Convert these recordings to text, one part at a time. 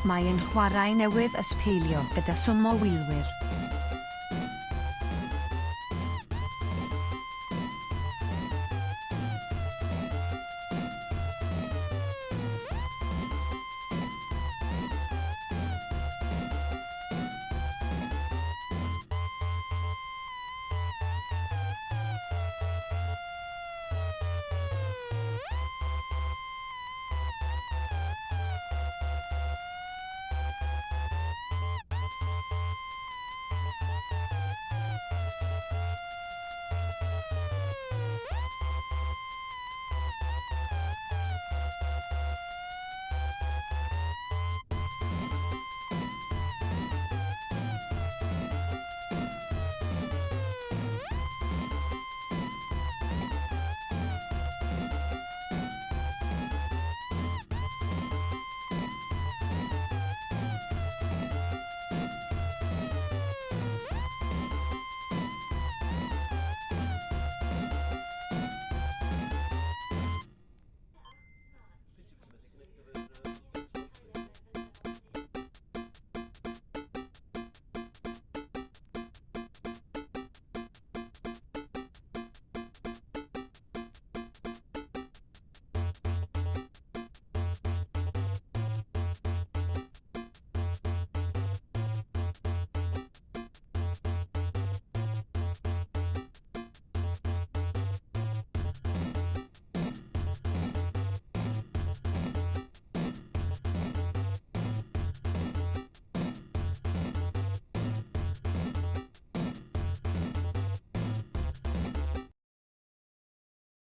Mae'n chwarae newydd yspeilio gyda swmo wilwyr.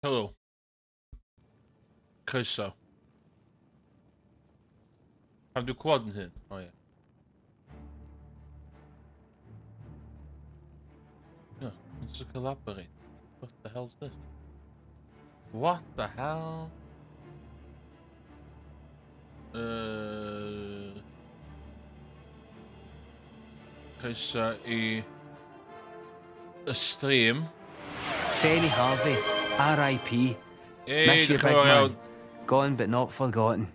Hello. Croeso. Pam dwi'n clod yn hyn? O ie. No, it's a collaborate. What the hell's this? What the hell? Croeso I y stream. Benny Harvey, R.I.P. Miss you, big man. Gone but not forgotten.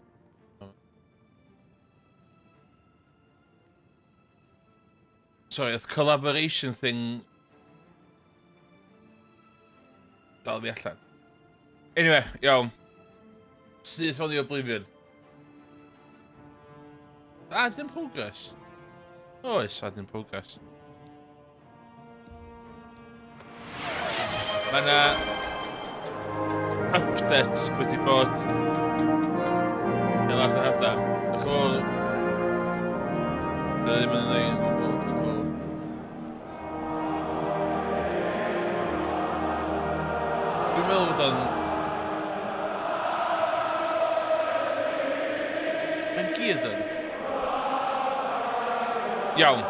Sorry, the collaboration thing. Dal fi allan. Anyway, iawn. Syth mewn I Obl4ion. Add in progress. Oh, it's add in progress. Mae 'na update wedi bod i lot o hadau. Dach chi'n gwybod, ddim yn ei gwybod. Dwi'n meddwl bod o'n... Mae'n gyd yn... Iawn.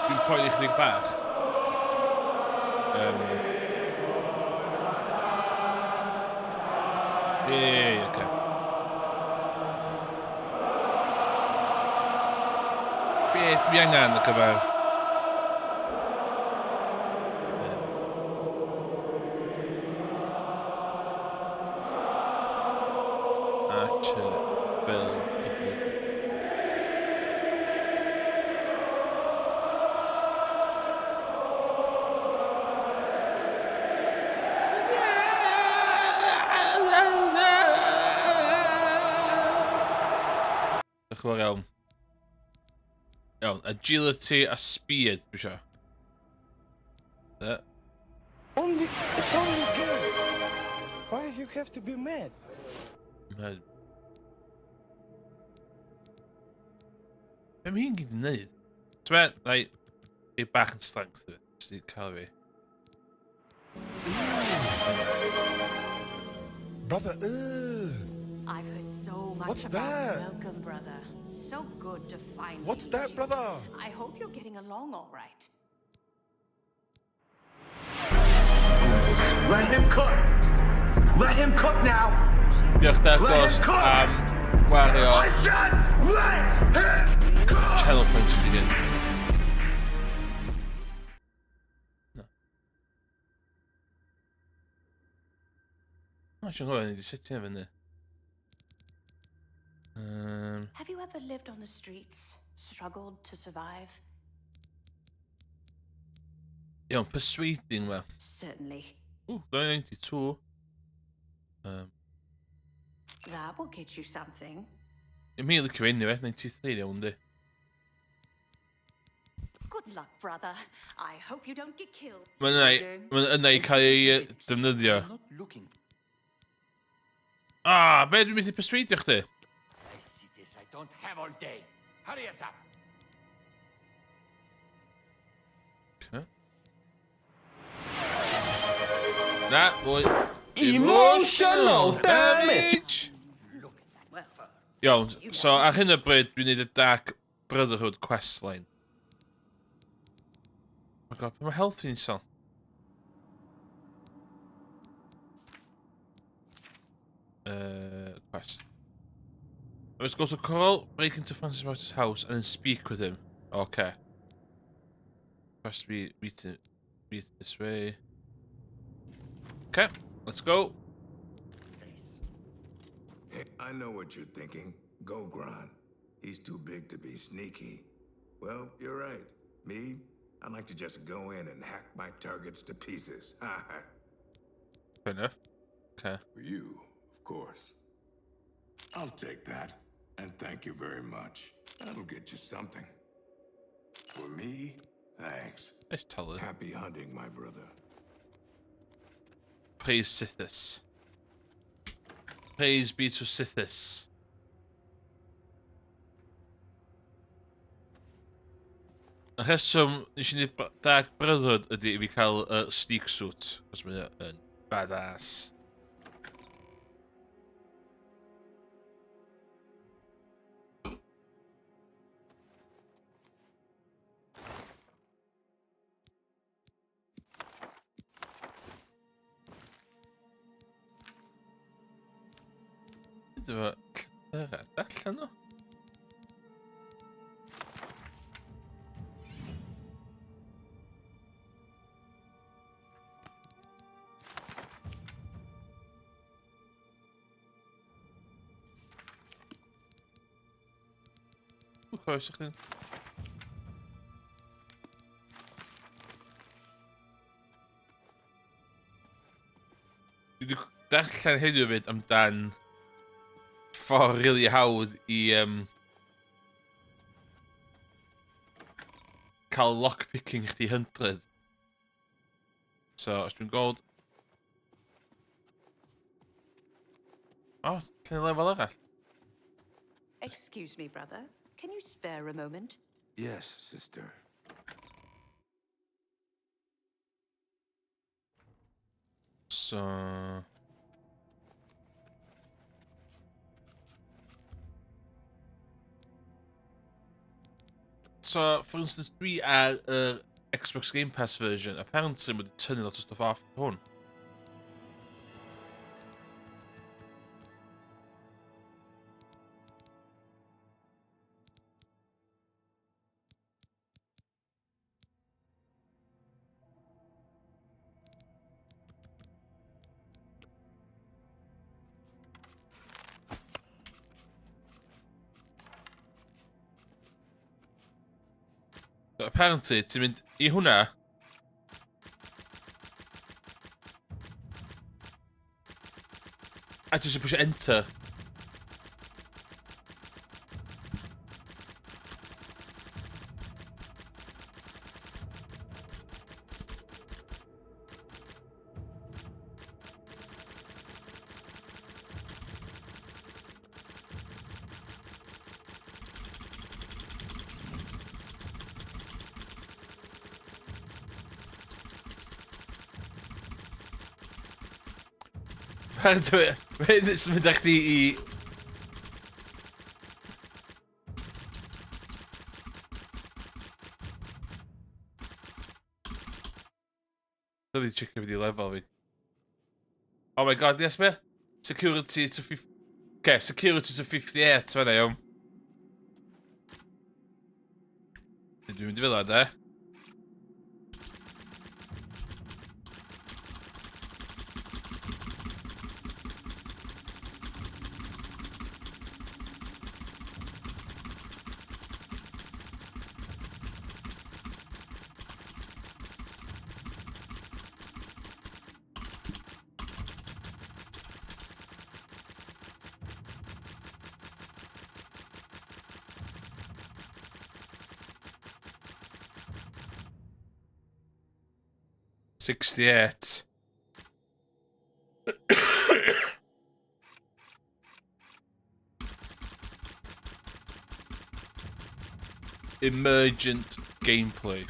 Dwi'n poeni chydig bach. Ocê. Beth dwi angen ar gyfer... Chwarae iawn. Iawn, agility a speed, dwi isio. It's only a game. Why you have to be mad? Mad. Be mae hi'n gyd yn neud? Ti'n meddwl, ei bach yn strength fi, jyst I cael fi. Brother, I've heard so much What's about that? you. Welcome, brother. So good to finally What's meet that, you. brother? I hope you're getting along all right. Let him cook! Let him cook now! Diolch dar gost am wario channel point i hyn. No. Mae'n siŵr gwybod, ni wedi sitio fyny. Have you ever lived on the streets, struggled to survive? Iawn, persuading ma. Certainly. Ooh, 92. That will get you something. Mi licio enw 93 iawn di. Good luck, brother. I hope you don't get killed. Mae'n yna i cael ei defnyddio. Be dwi'n mynd i perswadio chdi? I see this. I don't have all day. Hurry it up. Okay. Na, mwy... Emotional damage! Iawn, so ar hyn o bryd dwi'n neud y Dark Brotherhood questline. Oh my god, pa mae health fi'n sal? Quest. Let's go to Coral, break into Francis Martin's house, and then speak with him. Okay. Quest read it this way. Okay, let's go. I know what you're thinking. Go, Gron. He's too big to be sneaky. Well, you're right. Me, I like to just go in and hack my targets to pieces. Fair enough. Okay. For you, of course. I'll take that. And thank you very much. That'll get you something. For me, thanks. Let's tell her. Happy hunting, my brother. Praise Sithis. Praise be to Sithis. Y rheswm nes i ni Dark Brotherhood ydy i fi cael sneak suit. Cos mae yn badass. Dyma... Allan o? Coes i chdi. Dwi wedi darllen heddiw fyd amdan ffordd rili hawdd i cael lockpicking chdi 100. So, os dwi'n gweld... O, lle lefel arall? Excuse me, brother. Can you spare a moment? Yes, sister. So... So, for instance, dwi ar Xbox Game Pass version, apparently mae wedi tynnu lot o stuff off hwn. So, apparently, ti'n mynd I hwnna. A ti'n pwysio enter. Mae'n symud â chdi I... Dwi'n mynd I checio beth I lefel fi. Oh my god, yes, be? Security to 50. Okay, security to 58 fan iawn. Dwi'n mynd I fel de. $68. Emergent gameplay.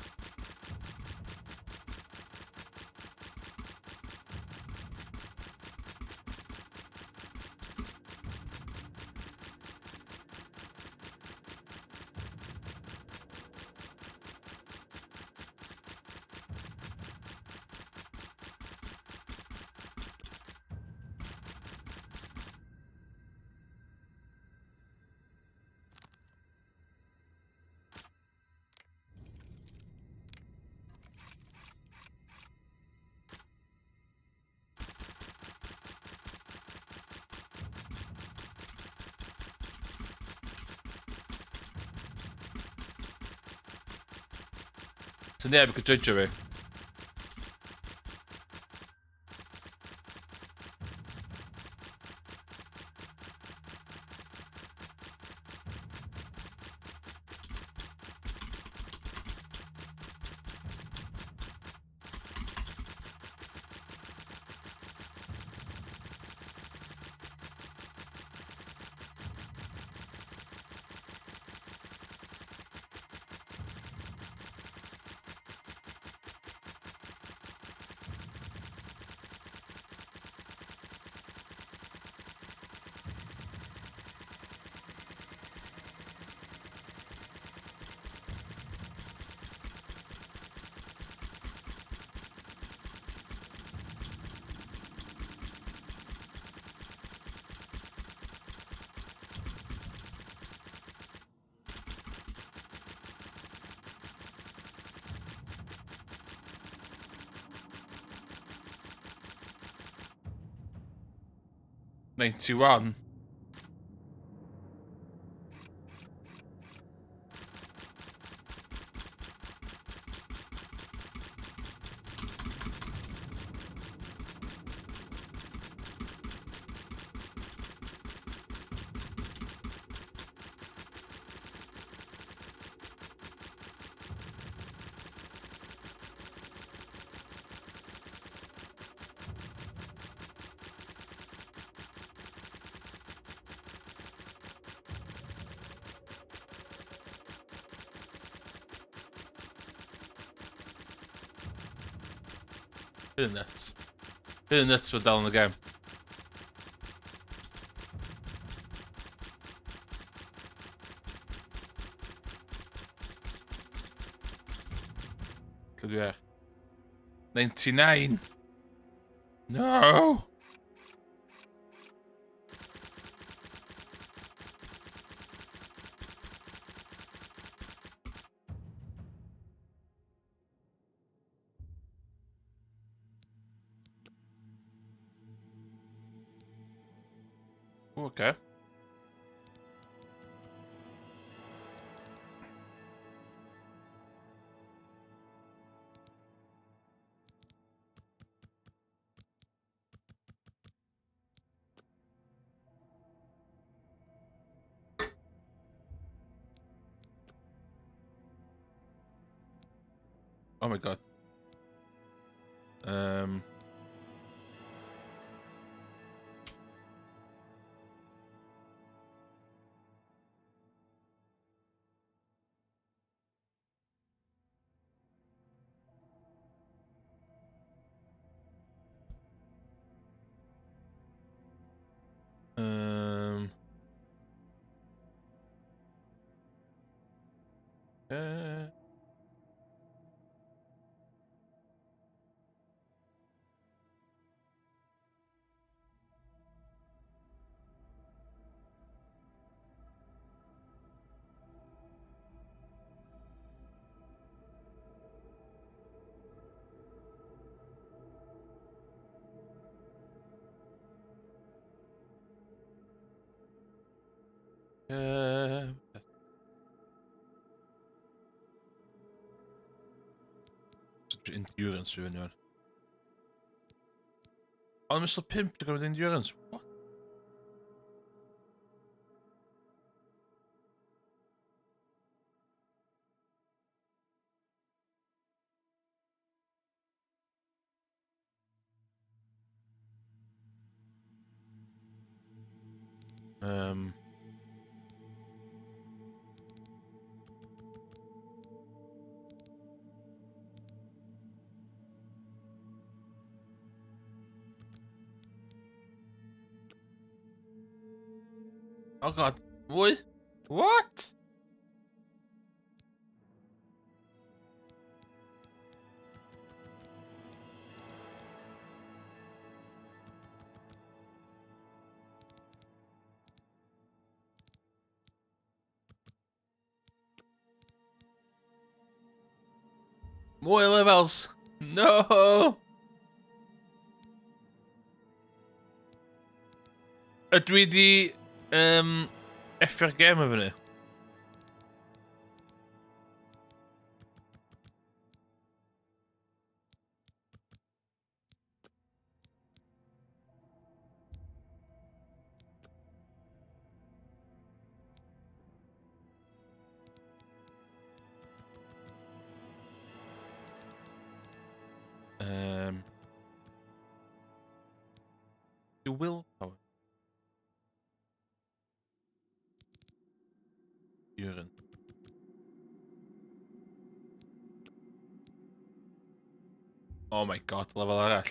So neb yn judge fi. $91. Who nuts? Who nuts for down the game? Could we 99? No! Okay. Oh my god. Uh, Such endurance we nu. Oh, Mr. Pimp to go with endurance. What? Oh god. What? What? More levels. No. Ydw i di effio'r gem efo ni? Your willpower. Urine. Oh my god, lefel arall.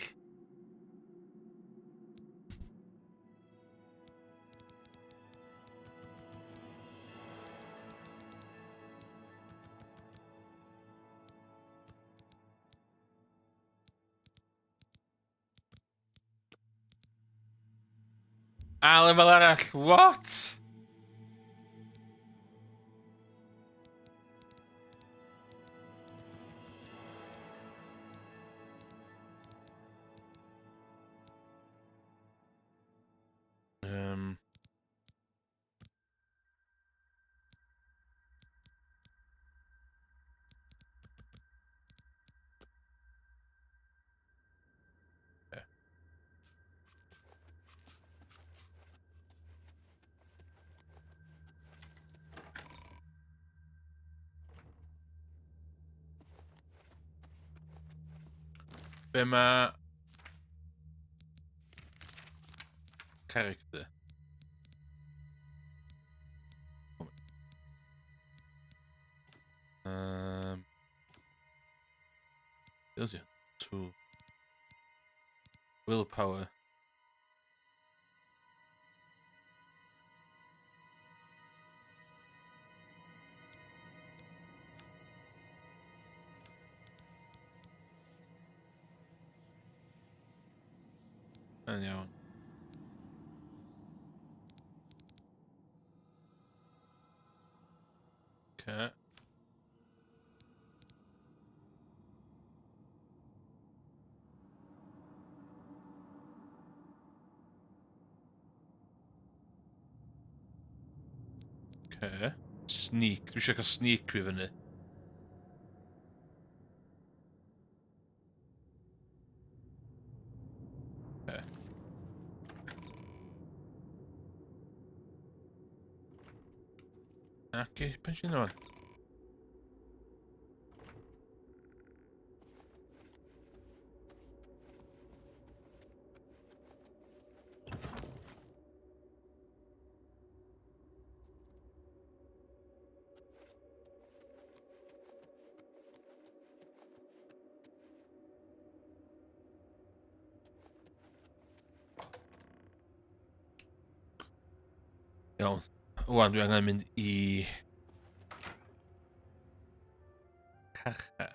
Lefel arall. What? Be ma... character. Feels you. Two. Willpower. Yn iawn. Okay. Okay. Sneak. Dwi eisiau cael sneak fi fyny. Okay. Ac i pensiwn o'n. Iawn. Wan, dwi angen mynd i... carchar.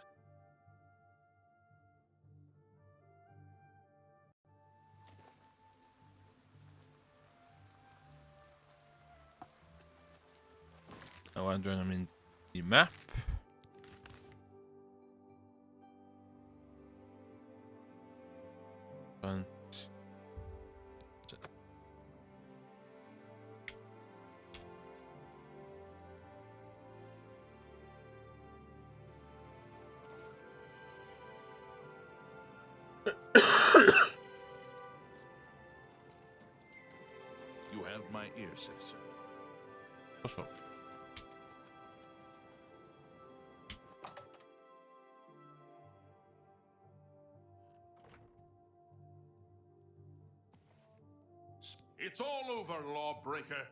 A wan, dwi angen mynd i map. Bant. You have my ear, citizen. What's up? It's all over, lawbreaker.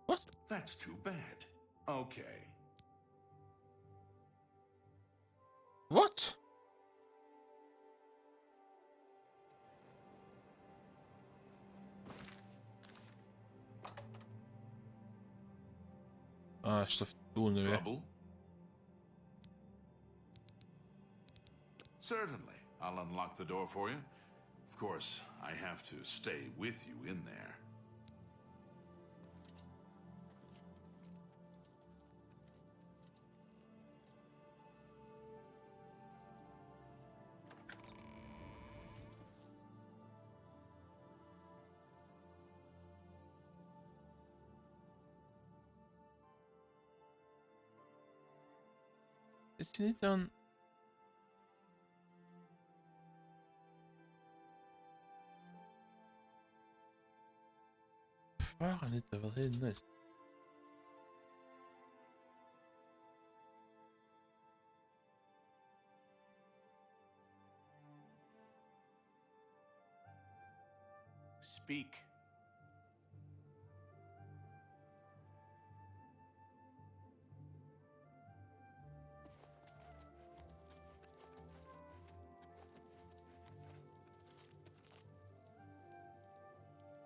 What? That's too bad. Okay. What? Stuff doen nu weer. Trouble? Certainly. I'll unlock the door for you. Of course, I have to stay with you in there. Is hij niet dan... Waren niet er wel heen? Nee. Speak.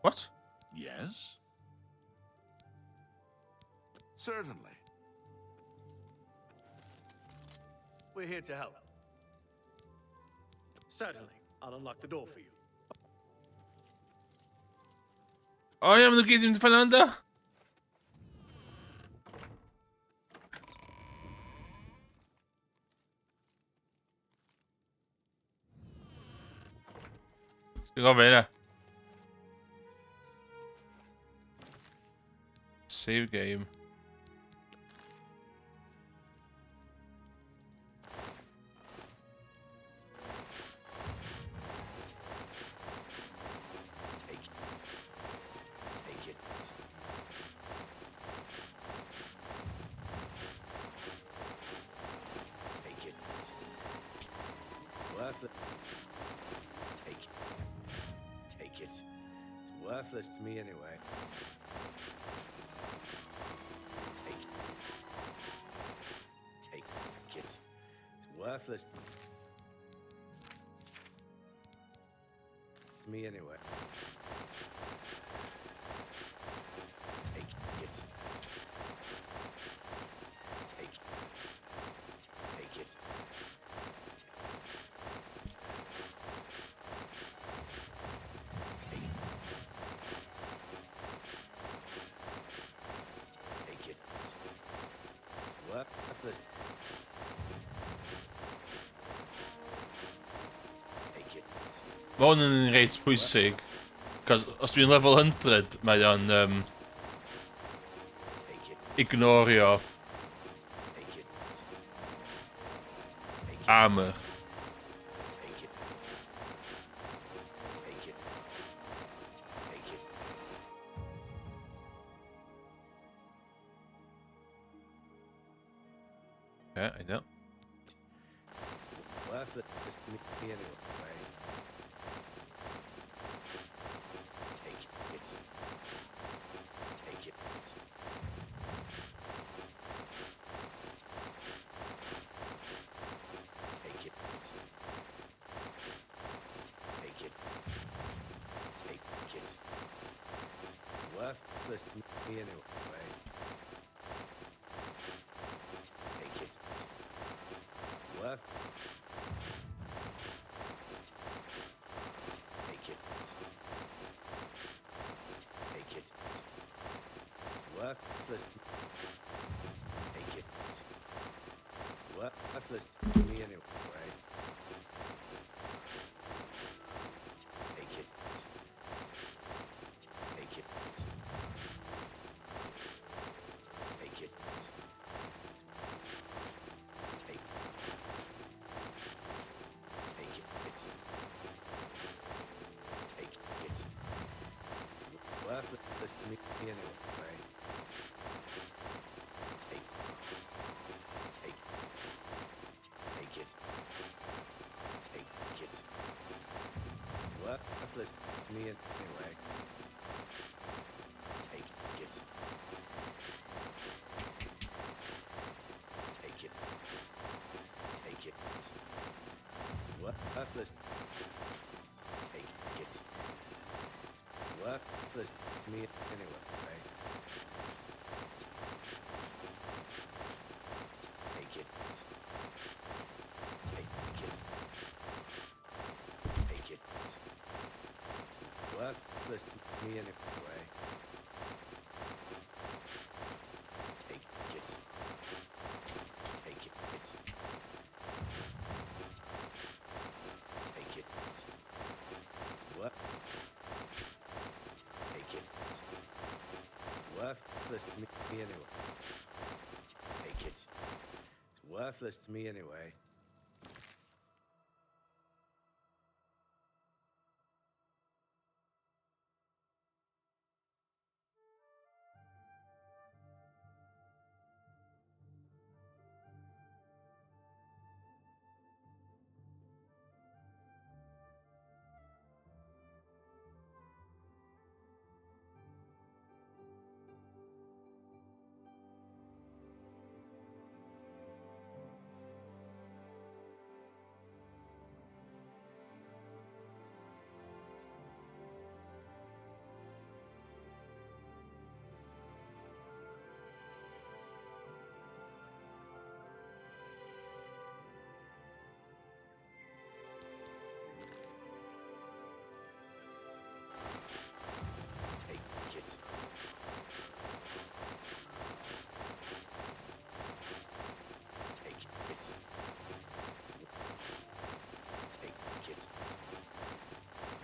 What? Yes? Certainly. We're here to help. Certainly. I'll unlock the door for you. Oh ja, maar dan geht ihm voneinander. Ik ga winnen. Save game. Take it. It's worthless to me anyway. Take it. It's worthless to me anyway. Take it. Take it. Wonen in reeds pwysig. Os dwi'n level 100, mae o'n ignorio armor. Okay, I know. Worthless to me anyway. Take it. Take it. Take it. Take it. Take it. Worthless to me anyway. Take it. Worth. Take it. Take it. Worthless. Take it. Worthless to me anyway. Take it. Take it. Take it. Take it. Take it. worthless to me anyway. Take it. Take it. Take it. Worthless. Take it. Worthless to me anyway. Take it. Take it. Take it. Worthless to me anyway. Take it. Take it. Take it. What? Take it. Worthless to me anyway. Take it. It's worthless to me anyway.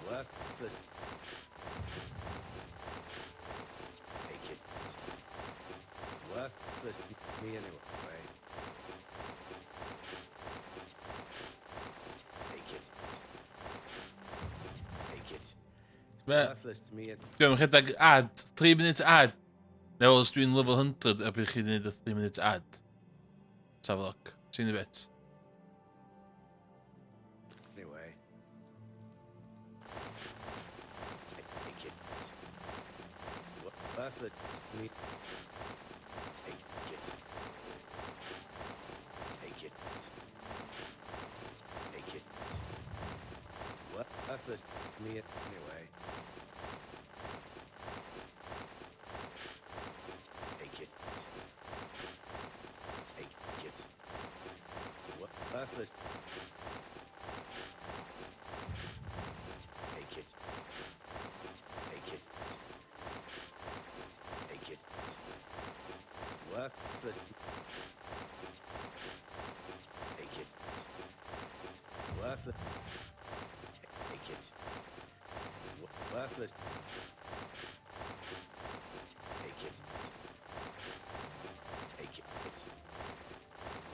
Worthless. Take it. Worthless to me anyway. Take it. Take it. Worthless to me anyway. Dwi'n rhedeg ad, 3 minutes ad. Neu os dwi'n level 100 a bych chi'n neud y 3 minutes ad. Let's have a look. See you in a bit. Anyway. Take it. Worthless to me. Take it. Take it. Take it. Worthless to me anyway. Take it. Take it. Worthless. Take it. Take it. Take it. Worthless. Take it. Worthless. Take it. Worthless. Take it. Take it.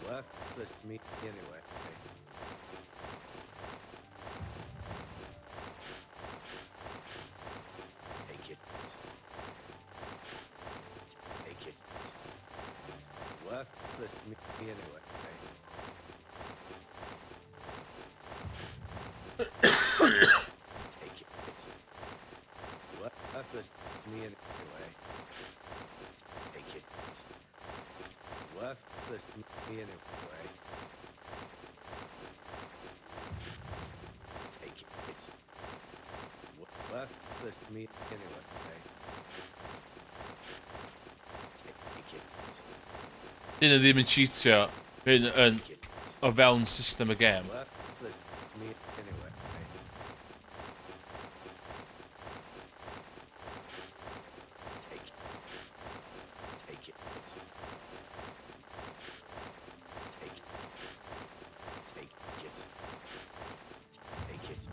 Worthless to me anyway. Take it. Take it. Worthless to me anyway. Take it. Worthless to me anyway. Take it. Worthless to me anyway. Take it. Worthless to me anyway. Take it. Dyn nhw ddim yn cheatio yn o fewn system y gêm. Worthless to me anyway. Take it. Take it. Take it. Take it. Take it.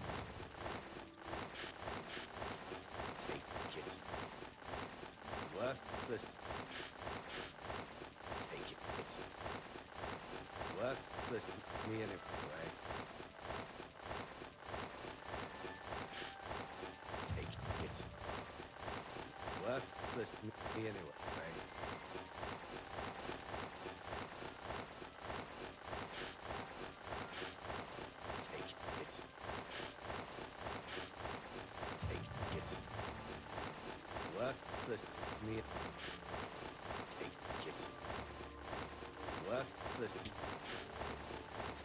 Take it. Worthless. Take it. Worthless to me anyway. Take it. Worthless to me anyway. Take it. to me. Take it. Worthless.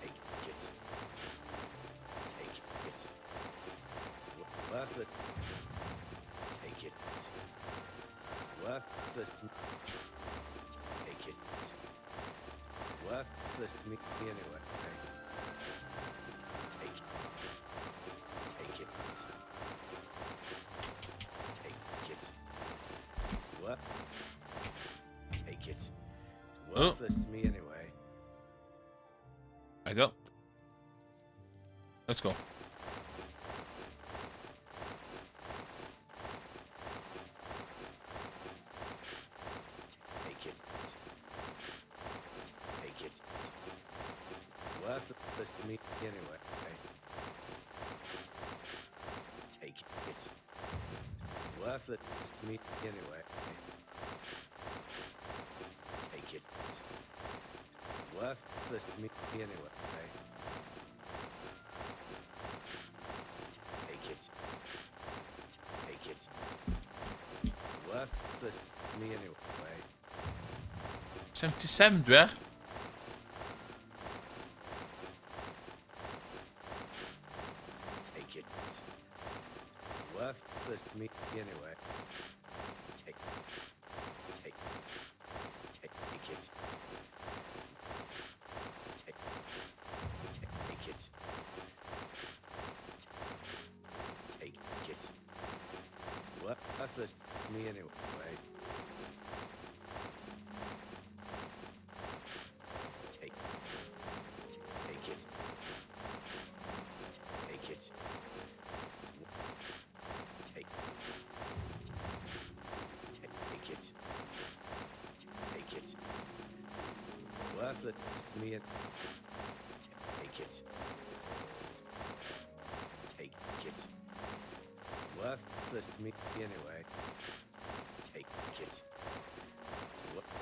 Take it. Take it. Worthless. Take it. Worthless to me. Take it. Worthless to me anyway. Take it. Take it. Take it. What? Take it. It's worthless to me anyway. I don't. Let's go. Take it. Take it. Worthless to me anyway. Take it. Worthless to me anyway. Take it. Worthless to me anyway. Take it. Take it. Worthless to me anyway. 77 dwi. Take it. Worthless to me anyway. Take it. Take it. Take it. Take it. Take it. Worthless to me anyway. Take it. Take it. Take it. Take it. Take it. Take it. Worthless to me. Take it. Take it. Worthless to me anyway. Take it.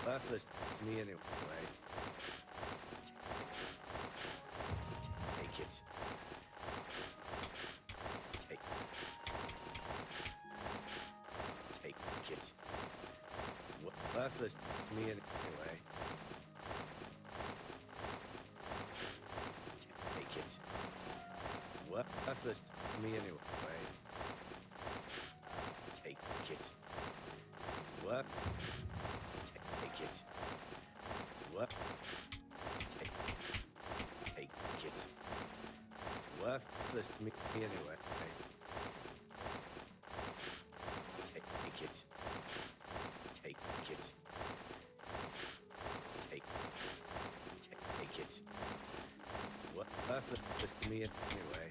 Worthless to me anyway. Take it. Take it. Worthless to me anyway. Take it. Worthless to me anyway. Take it. Work. Take it. Work. Take it. Worthless to me anyway. Take it. Take it. Take it. Worthless to me anyway.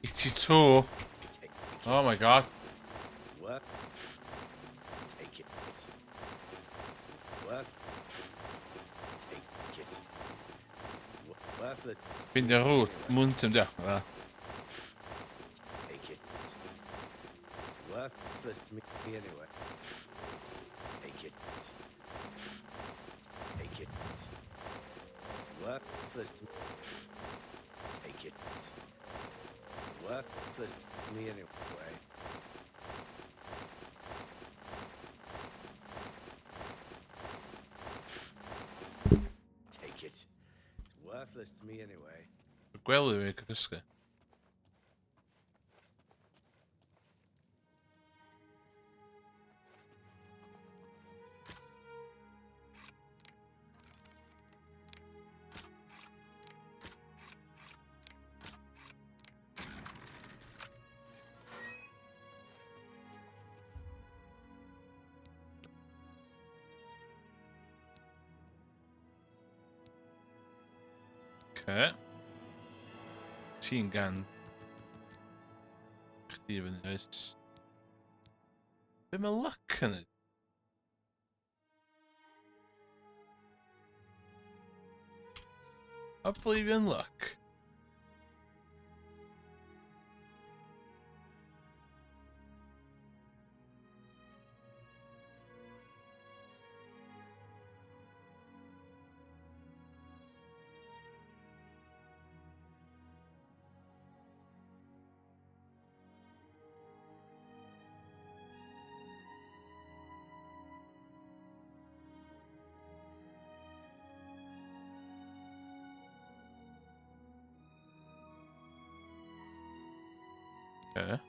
82. Oh my god. Work. Take it. Work. Take it. Worthless. Vind je rood? Munten där. Ja. Take it. Worthless to me anyway. Take it. Take it. Worthless to me. Take it. Worthless to me anyway. Take it. It's worthless to me anyway. Gwely fi cysgu. Okay. Ti'n gan chdi fyny oes. Be mae luck yn yd? Obl4ion luck. Okay.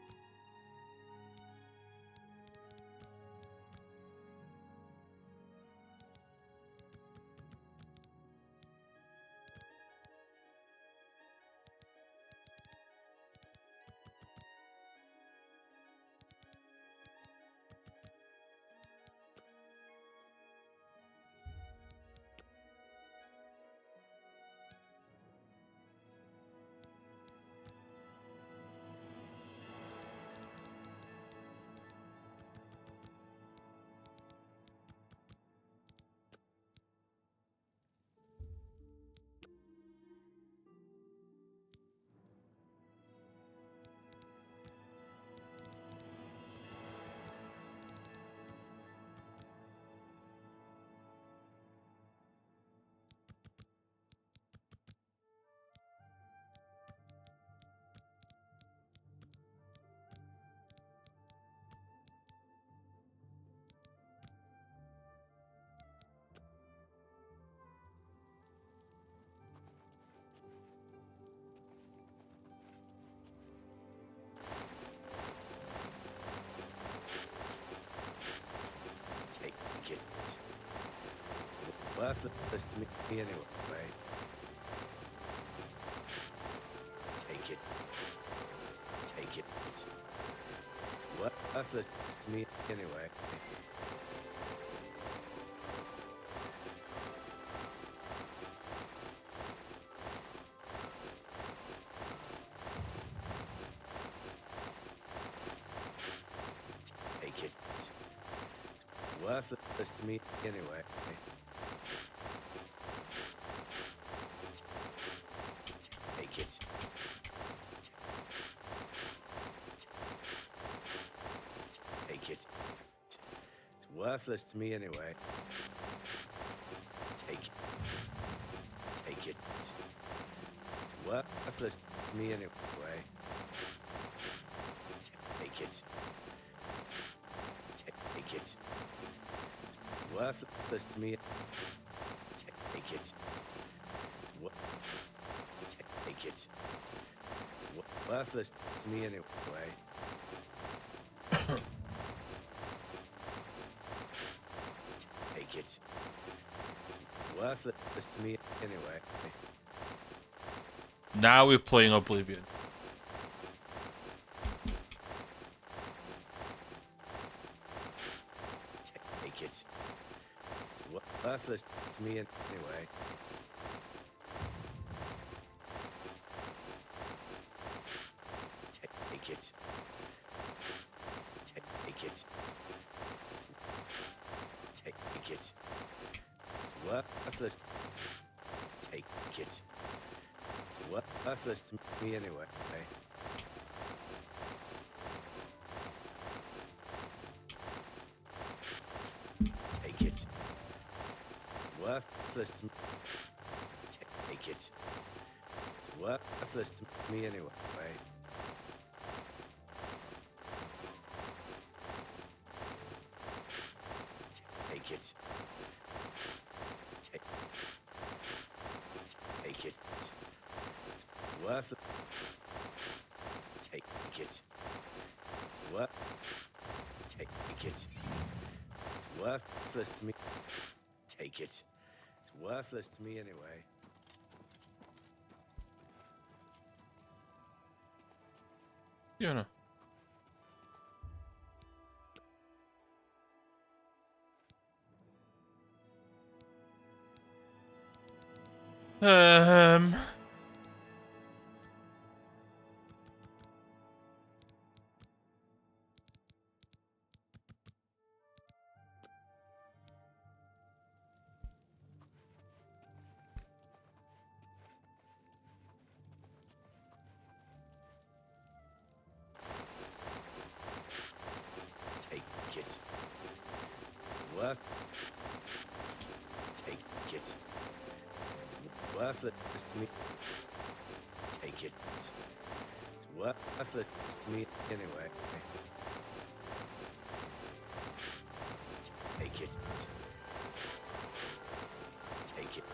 Take it. Worthless to me anyway. Take it. Take it. Worthless to me anyway. Take it. Worthless to me anyway. Take it. Take it. It's worthless to me anyway. Take it. Take it. It's worthless to me anyway. Take it. Take it. Worthless to me. Take it. Take it. Worthless to me anyway. Take it. Worthless to me anyway. Now we're playing Oblivion. Take it. Worthless to me anyway. Take it. Take it. Take it. Worthless. Take it. Worthless to me anyway. Take it. Worthless to me. Take it. Worthless to me anyway. Take it. Take it. Worthless. Take it. Take it. Worthless to me. Take it. It's worthless to me anyway. You know. Take it. Take it. Worthless to me. Take it. It's worthless to me anyway. Take it. Take it.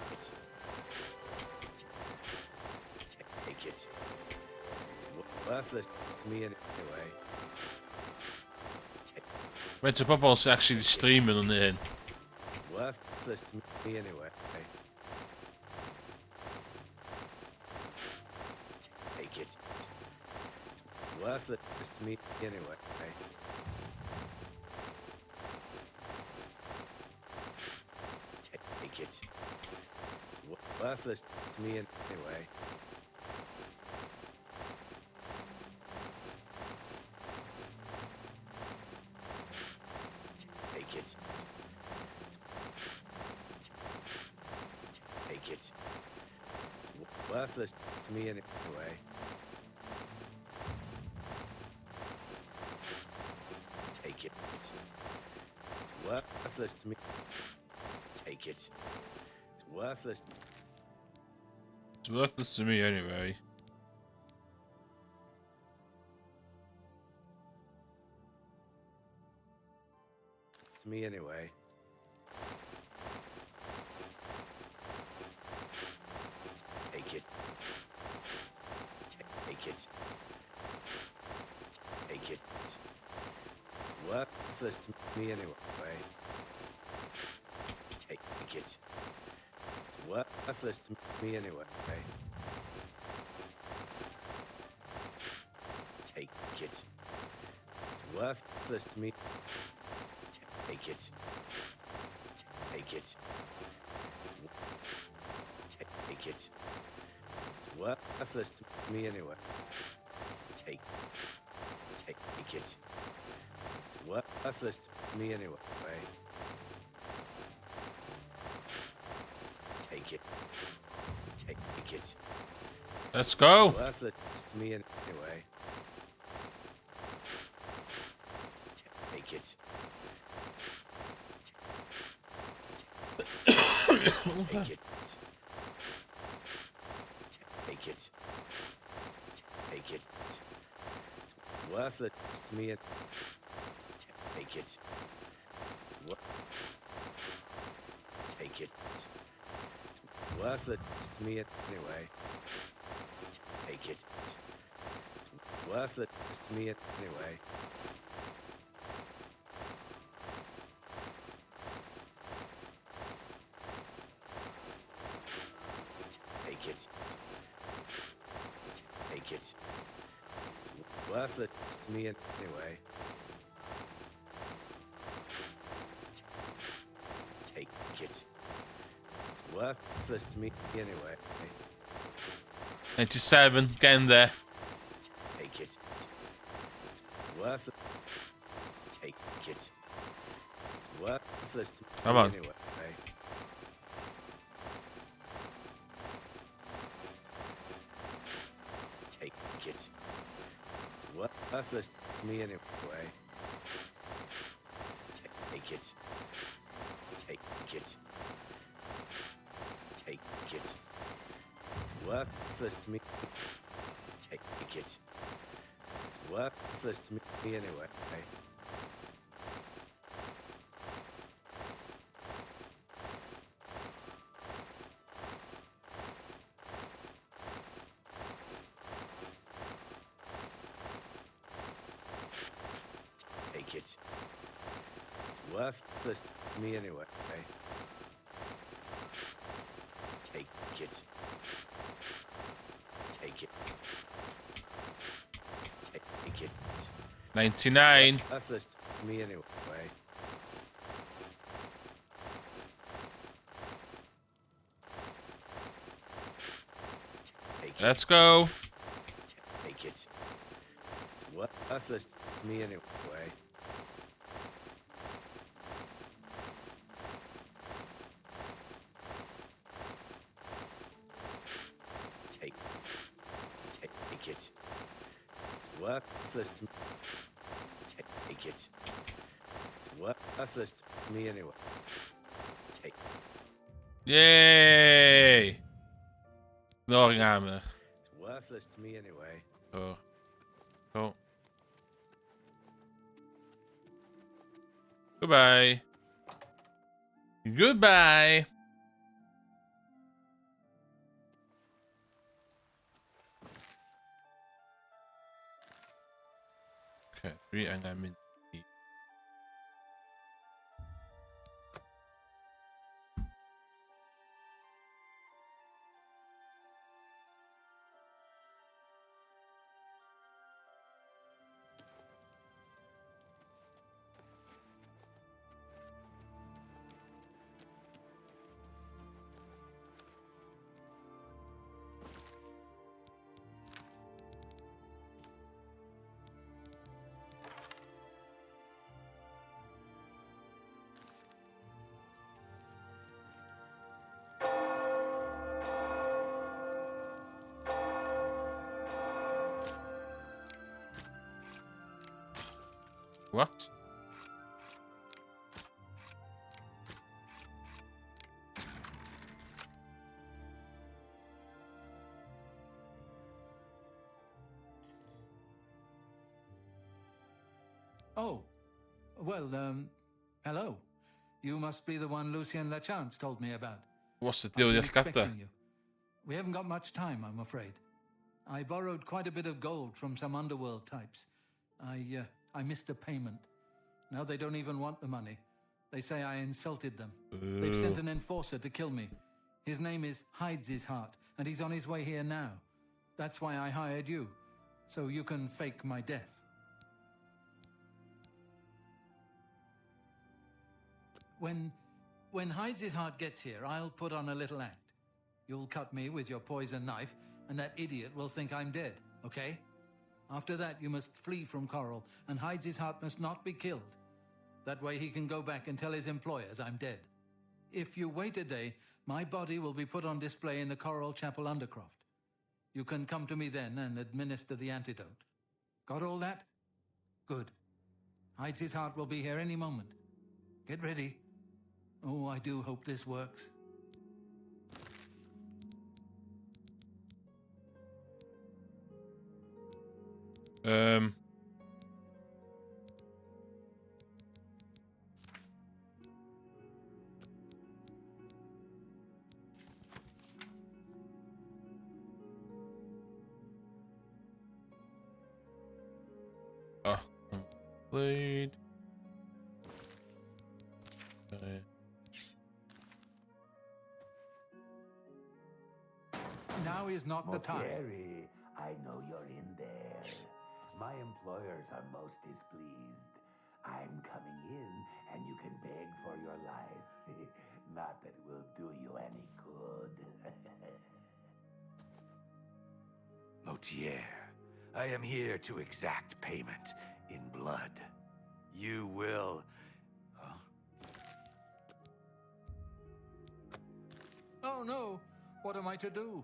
Take it. worthless to me anyway. Mensen, papa was actually streamen onderin. Worthless to me anyway. Take it. Worthless to me anyway. Take it. Worthless to me anyway. Take it. Take it. Worthless to me anyway. Take it. Worthless to me. Take it. It's worthless. It's worthless to me anyway. To me anyway. Take it. Take it. Take it. Worthless to me anyway. Take it. Worthless to me anyway. Take it. Worthless to me. Take it. Take it. Take it. Worthless to me anyway. Take it. Worthless to me anyway. Take it. Take it. Let's go. Worthless to me anyway. Take it. Take it. Take it. Take it. Worthless to me. Take it. Take it. Worthless to me anyway. Take it. Worthless to me anyway. Take it. Take it. Worthless to me anyway. Take it. Worthless to me anyway. 97, getting there. Take it. Worthless. Take it. Worthless to me Come on. anyway. Take it. Worthless to me anyway. Take it. Take it. Take it. Worthless to me. Take it. Worthless to me anyway. Take it. Worthless to me anyway. Take it. Take it. Take it. 99. Worthless to me anyway. Take it. Let's go. Take it. Worthless to me anyway. Take it. Worthless to me. Take it. Worthless to me anyway. Take. Yay! Daar gaan we. It's worthless to me anyway. Zo. Zo. Goodbye. Goodbye. Okay, 3 and I'm in D. What? Oh, well, hello. You must be the one Lucien Lachance told me about. What's the I've deal been with your scatter? expecting you. We haven't got much time, I'm afraid. I borrowed quite a bit of gold from some underworld types. I missed a payment. Now they don't even want the money. They say I insulted them. They've sent an enforcer to kill me. His name is Hides His Heart, and he's on his way here now. That's why I hired you, so you can fake my death. When Hides His Heart gets here, I'll put on a little act. You'll cut me with your poison knife, and that idiot will think I'm dead, okay? After that, you must flee from Coral, and Hides His Heart must not be killed. That way he can go back and tell his employers I'm dead. If you wait a day, my body will be put on display in the Coral Chapel Undercroft. You can come to me then and administer the antidote. Got all that? Good. Hides His Heart will be here any moment. Get ready. Oh, I do hope this works. Played. Now is not the time. Mottieri, I know you're in there. My employers are most displeased. I'm coming in, and you can beg for your life. Not that it will do you any good. Mottier, I am here to exact payment in blood. You will... Huh? Oh no! What am I to do?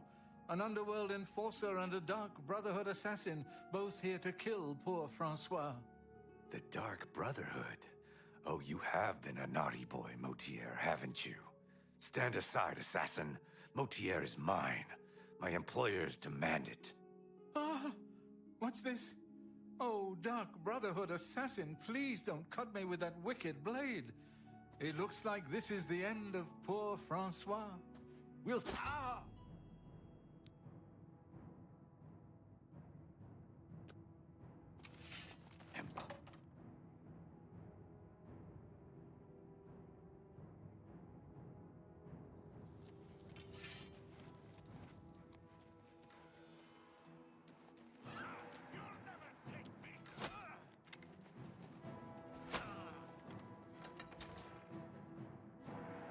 An underworld enforcer and a Dark Brotherhood assassin, both here to kill poor Francois. The Dark Brotherhood? Oh, you have been a naughty boy, Mottier, haven't you? Stand aside, assassin. Mottier is mine. My employers demand it. Ah! What's this? Oh, Dark Brotherhood assassin, please don't cut me with that wicked blade. It looks like this is the end of poor Francois. We'll... Ah!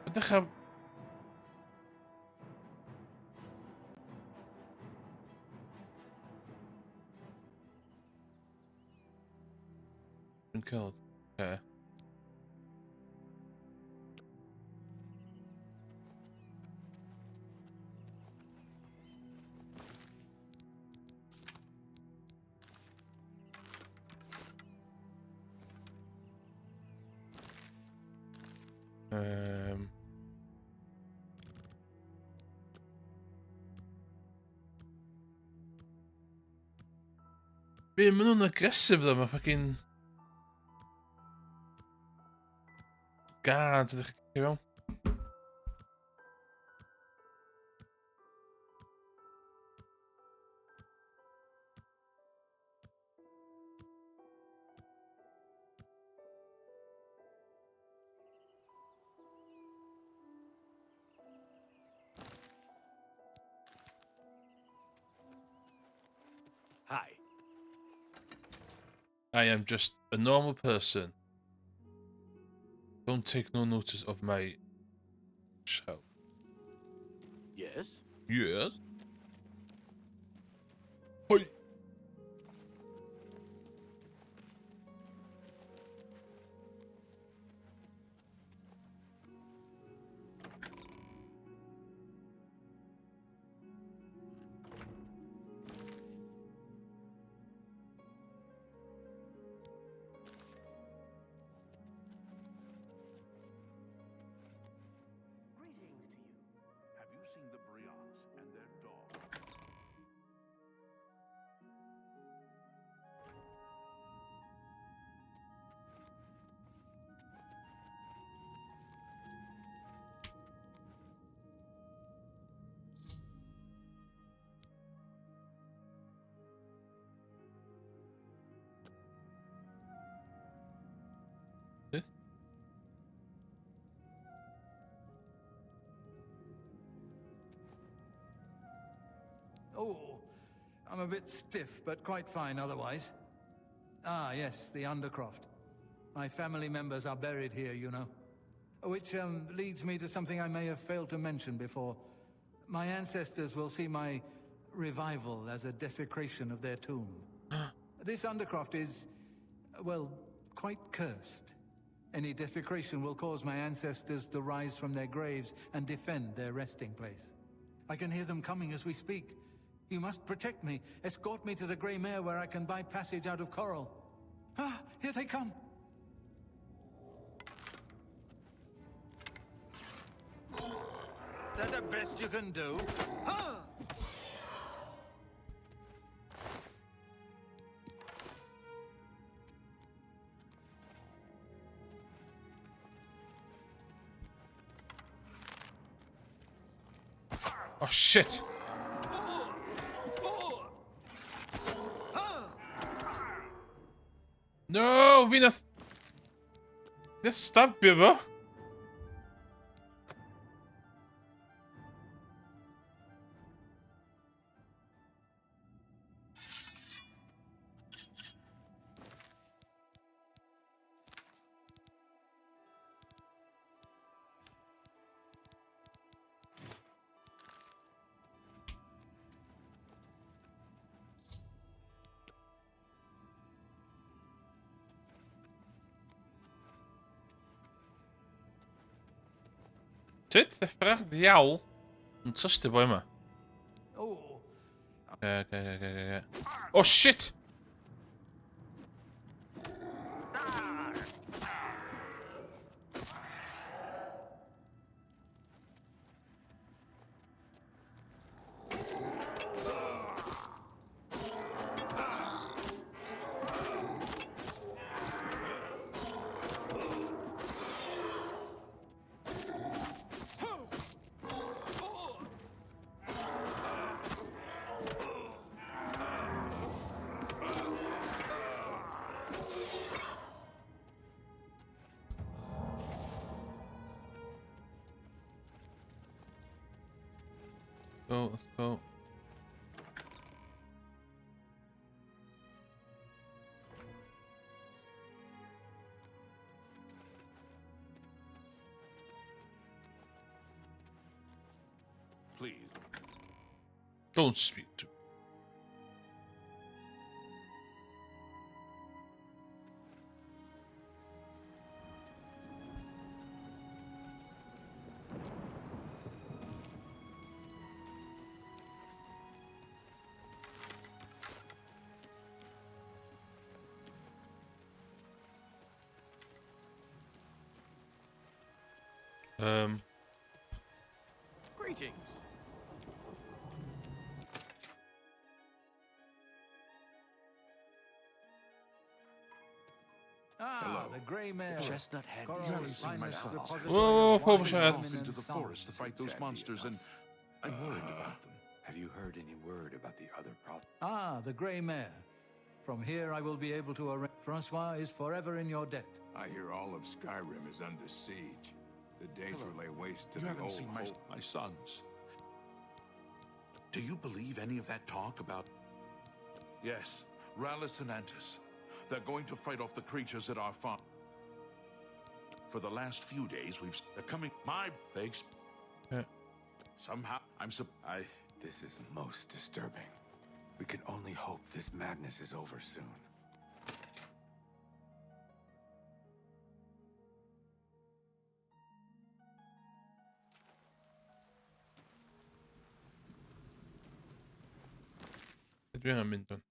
What the hell? Been killed. Okay. Being non aggressive though, my fucking guards, you know. Hi. I am just a normal person. Don't take no notice of my show. Yes? Yes? Hoi. Greetings to you. Have you seen the Obl4ions and their dog? Oh, I'm a bit stiff, but quite fine otherwise. Ah, yes, the Undercroft. My family members are buried here, you know. Which leads me to something I may have failed to mention before. My ancestors will see my revival as a desecration of their tomb. This Undercroft is, well, quite cursed. Any desecration will cause my ancestors to rise from their graves and defend their resting place. I can hear them coming as we speak. You must protect me. Escort me to the Grey Mare where I can buy passage out of Coral. Ah, here they come. That the best you can do? Ah! Oh shit! No, Venus! This stabbed me, bro. Shit, de vraagt jou. Het is te bij me. Oh. Kijk. Oh shit! Let's go. Please. Don't speak to me. Greetings. Ah, Hello. the Grey Mare. Chestnut had Coral's finest repository Whoa, of whoa, wine, whoa, women, into and the song. forest to fight those monsters, and I'm worried about them. Have you heard any word about the other problem? Ah, the Grey Mare. From here I will be able to arrange. Francois is forever in your debt. I hear all of Skyrim is under siege. The danger lay waste to You the haven't old seen hope. my sons. Do you believe any of that talk about Yes, Rallis and Antis. They're going to fight off the creatures at our farm. For the last few days, they're coming. Somehow, This is most disturbing. We can only hope this madness is over soon. Det blir en mynden.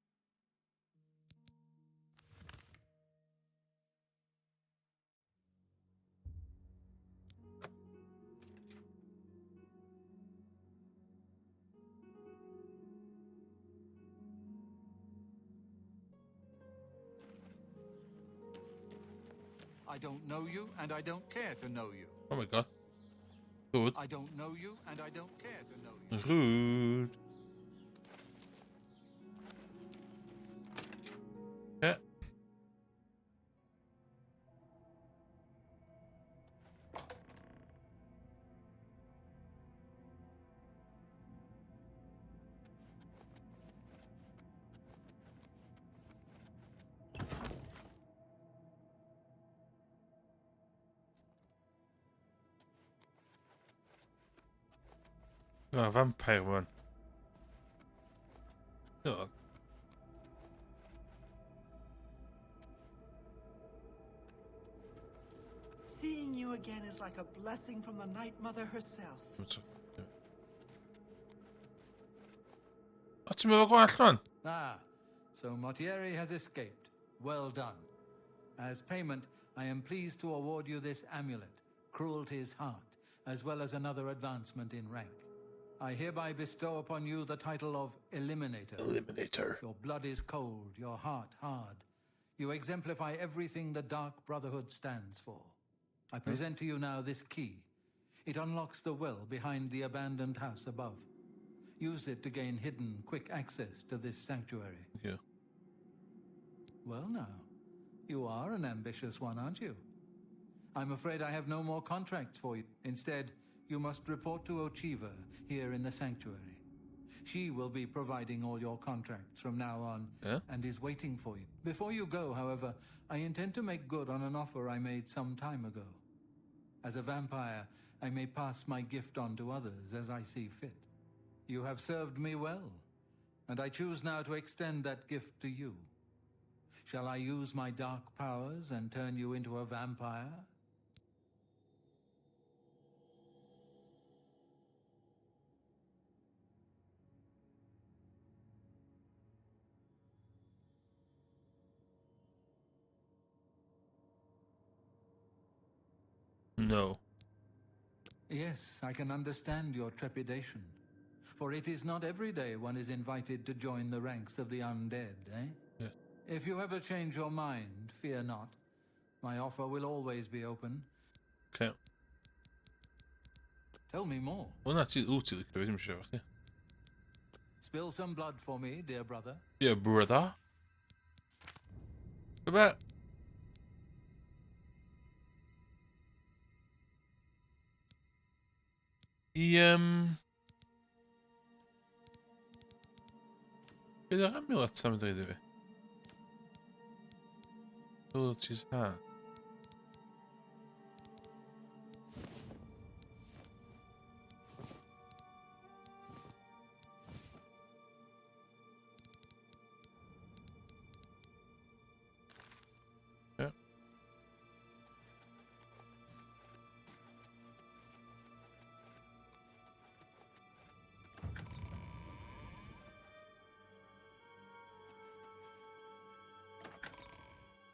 I don't know you, and I don't care to know you. Oh my god. Good. I don't know you, and I don't care to know you. Rude. Ja. Ja, vampire one. Ja. Seeing you again is like a blessing from the Night Mother herself. O ti'n meddwl gwell rwan? Ah, so Mortieri has escaped. Well done. As payment, I am pleased to award you this amulet, Cruelty's Heart, as well as another advancement in rank. I hereby bestow upon you the title of Eliminator. Eliminator. Your blood is cold, your heart hard. You exemplify everything the Dark Brotherhood stands for. I present to you now this key. It unlocks the well behind the abandoned house above. Use it to gain hidden, quick access to this sanctuary. Yeah. Well now, you are an ambitious one, aren't you? I'm afraid I have no more contracts for you. Instead, you must report to Ochiva here in the sanctuary. She will be providing all your contracts from now on, and is waiting for you. Before you go, however, I intend to make good on an offer I made some time ago. As a vampire, I may pass my gift on to others as I see fit. You have served me well, and I choose now to extend that gift to you. Shall I use my dark powers and turn you into a vampire? No. Yes, I can understand your trepidation. For it is not every day one is invited to join the ranks of the undead, eh? Yes. If you ever change your mind, fear not. My offer will always be open. Okay. Tell me more. Hwnna ti wyt ti'n licio, ddim eisiau chdi. Spill some blood for me, dear brother. Yeah, brother. Chyba. Bydd eich amulet am dweud i fi? Abilities heart. Yeah.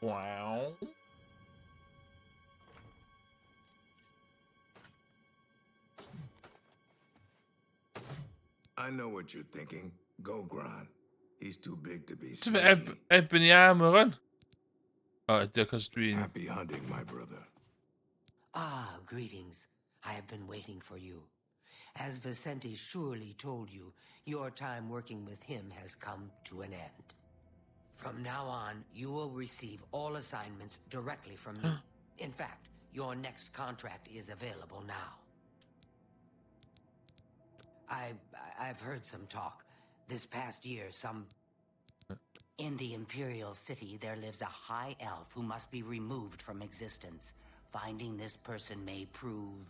Wow. I know what you're thinking. Go, Gron. He's too big to be Ti'n sneaky. ebony armor rwan? O, ydy, cos dwi'n... Happy hunting, my brother. Ah, greetings. I have been waiting for you. As Vicente surely told you, your time working with him has come to an end. From now on, you will receive all assignments directly from me. In fact, your next contract is available now. I've heard some talk. This past year, some In the Imperial City, there lives a high elf who must be removed from existence. Finding this person may prove...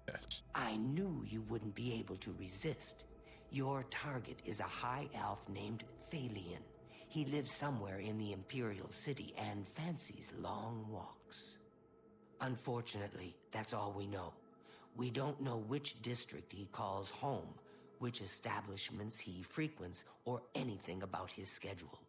Yes. I knew you wouldn't be able to resist. Your target is a high elf named Obl4ion. He lives somewhere in the Imperial City and fancies long walks. Unfortunately, that's all we know. We don't know which district he calls home, which establishments he frequents, or anything about his schedule.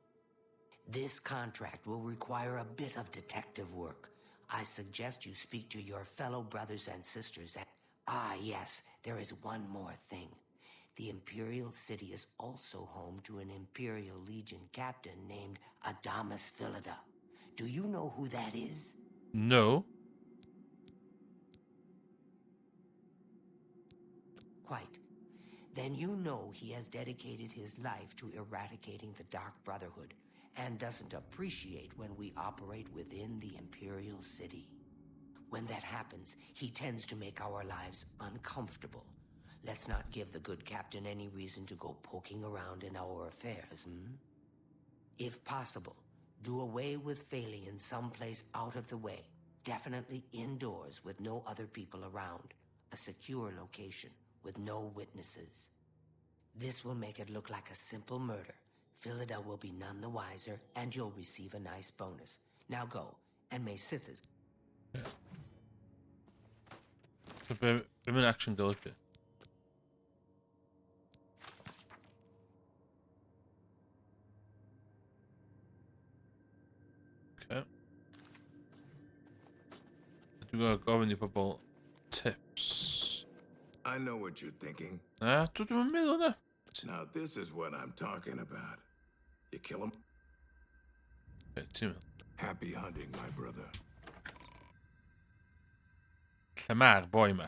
This contract will require a bit of detective work. I suggest you speak to your fellow brothers and sisters and... Ah, yes, there is one more thing. The Imperial City is also home to an Imperial Legion captain named Adamus Philida. Do you know who that is? No. Quite. Then you know he has dedicated his life to eradicating the Dark Brotherhood and doesn't appreciate when we operate within the Imperial City. When that happens, he tends to make our lives uncomfortable. Let's not give the good captain any reason to go poking around in our affairs, If possible, do away with Obl4ion someplace out of the way. Definitely indoors with no other people around. A secure location with no witnesses. This will make it look like a simple murder. Philida will be none the wiser, and you'll receive a nice bonus. Now go, and may Sithis... Bym yn action golygu. Okay. Dwi'n gorfod gofyn I pobl tips. I know what you're thinking. Dwi'n meddwl na. Now this is what I'm talking about. You kill him? Ti'n meddwl? Happy hunting, my brother. Lle mae'r boi ma?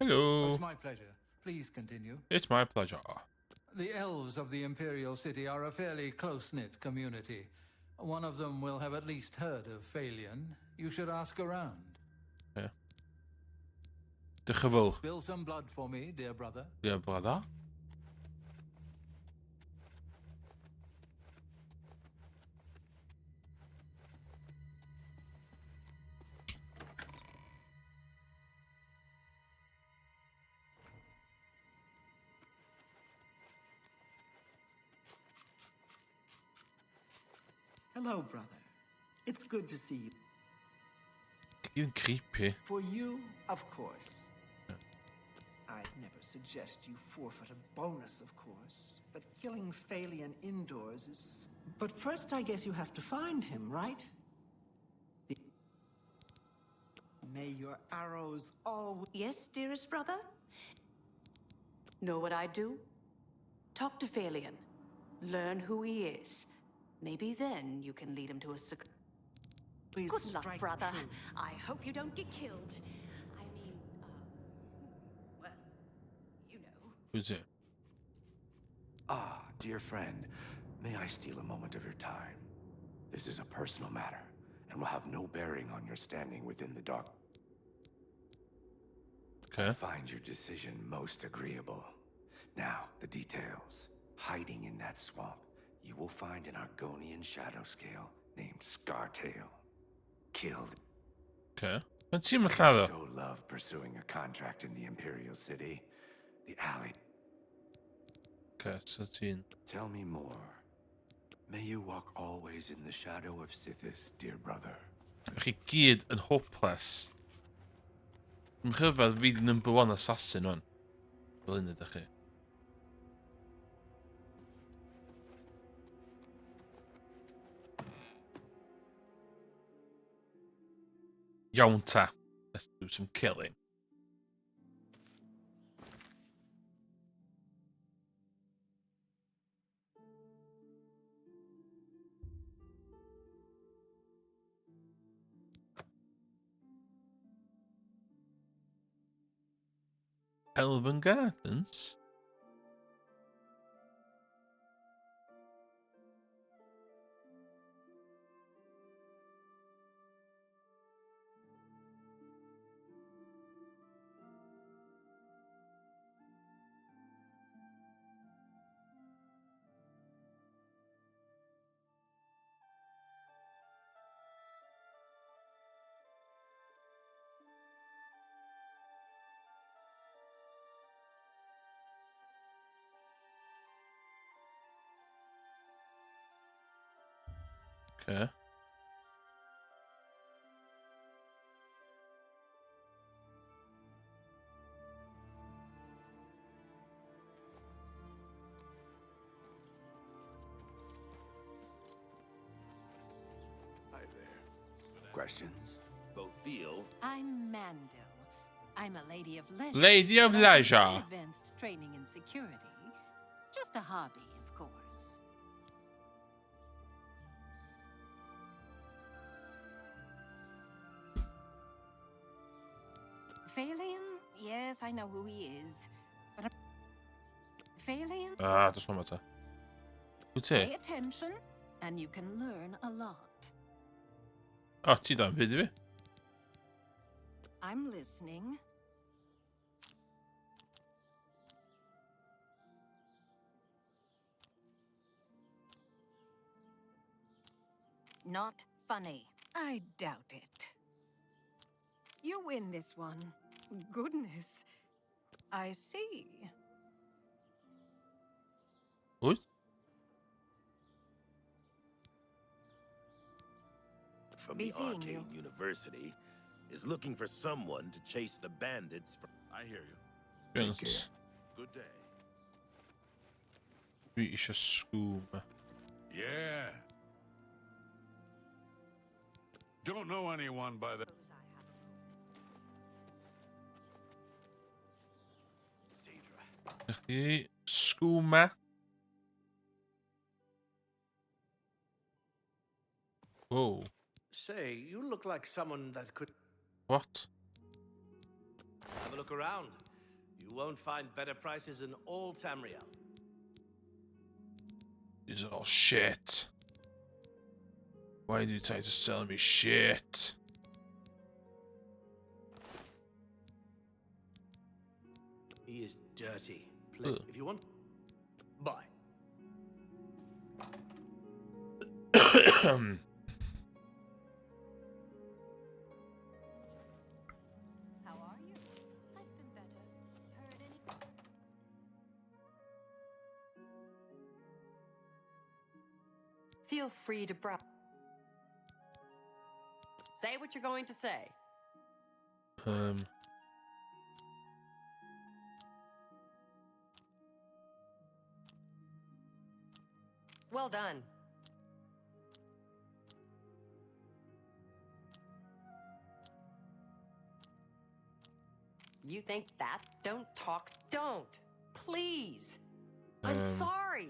Hello. It's my pleasure. Please continue. It's my pleasure. The elves of the Imperial City are a fairly close-knit community. One of them will have at least heard of Obl4ion. You should ask around. Yeah. De gewolg. Spill some blood for me, dear brother. Dear brother. Hello, brother. It's good to see you. You're creepy. For you, of course. I'd never suggest you forfeit a bonus, of course. But killing Obl4ion indoors is... But first, I guess you have to find him, right? May your arrows always... Yes, dearest brother? Know what I'd do? Talk to Obl4ion. Learn who he is. Maybe then you can lead him to a Please Good luck, strike brother. true. I hope you don't get killed. I mean, well, you know. Who's it? Ah, dear friend, may I steal a moment of your time? This is a personal matter, and will have no bearing on your standing within the dark. Okay. I find your decision most agreeable. Now, the details. Hiding in that swamp, you will find an Argonian shadow scale named Scartail. Killed. Okay. Mae'n ti'n lladd o? So love pursuing a contract in the Imperial City. The alley. Okay, so ti'n... Tell me more. May you walk always in the shadow of Sithis, dear brother. Chi gyd yn hopeless. Dwi'n chyfod fi di number one assassin o'n. Fel hyn ydych chi. Iawn ta. Let's do some killing. Elven Gardens? Yeah. Hi there. Questions? Both feel. I'm Mandel. I'm a lady of leisure. Lady of but I've got leisure. some advanced training in security. Just a hobby, of course. Phalion? Yes, I know who he is. But Phalion? Ah, doesn't matter. Who's Pay here? attention, and you can learn a lot. Oh, ti dá video. I'm listening. Not funny. I doubt it. You win this one. Goodness. I see. What? From Be the seeing Arcane you. University is looking for someone to chase the bandits from... I hear you. Yalnız Good day. bir işe skooma. Yeah. Don't know anyone by the... Chci skooma. Whoa. Say, you look like someone that could... What? Have a look around. You won't find better prices in all Cymraeg. This is all shit. Why do you try to sell me shit? He is dirty. Ugh. If you want... Buy. How are you? I've been better. Heard any... Feel free to browse. Say what you're going to say. Well done. You think that? Don't talk. Don't. Please. I'm sorry.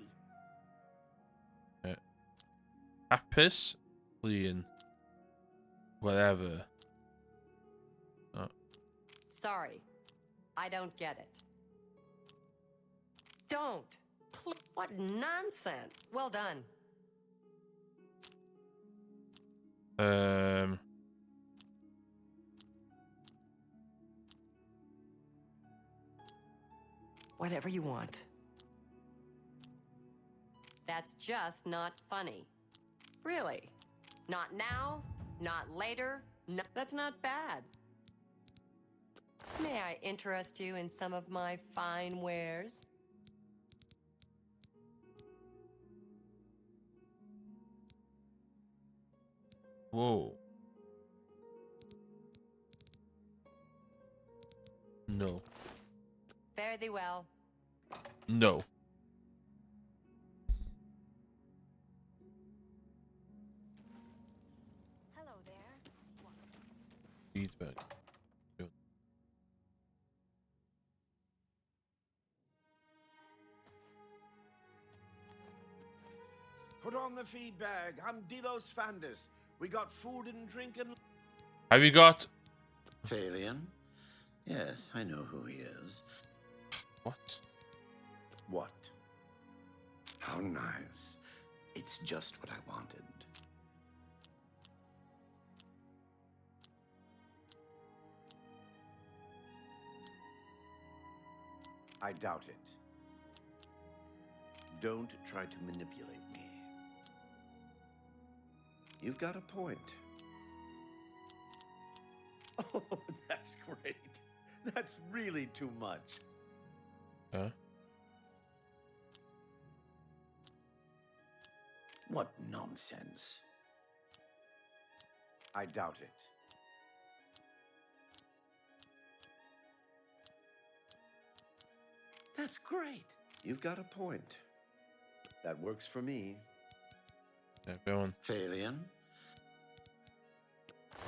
Apis, Leon, whatever. Oh. Sorry. I don't get it. Don't. What nonsense. Well done. Whatever you want. That's just not funny. Really. Not now, not later. No, that's not bad. May I interest you in some of my fine wares? Whoa. No. Fare thee well. No. Hello there. Feedback. Put on the feed bag. I'm Delos Fanders. We got food and drink and... Have you got... Phalion? Yes, I know who he is. What? What? How nice. It's just what I wanted. I doubt it. Don't try to manipulate me. You've got a point. Oh, that's great. That's really too much. Huh? What nonsense. I doubt it. That's great. You've got a point. That works for me. Everyone. Phalion,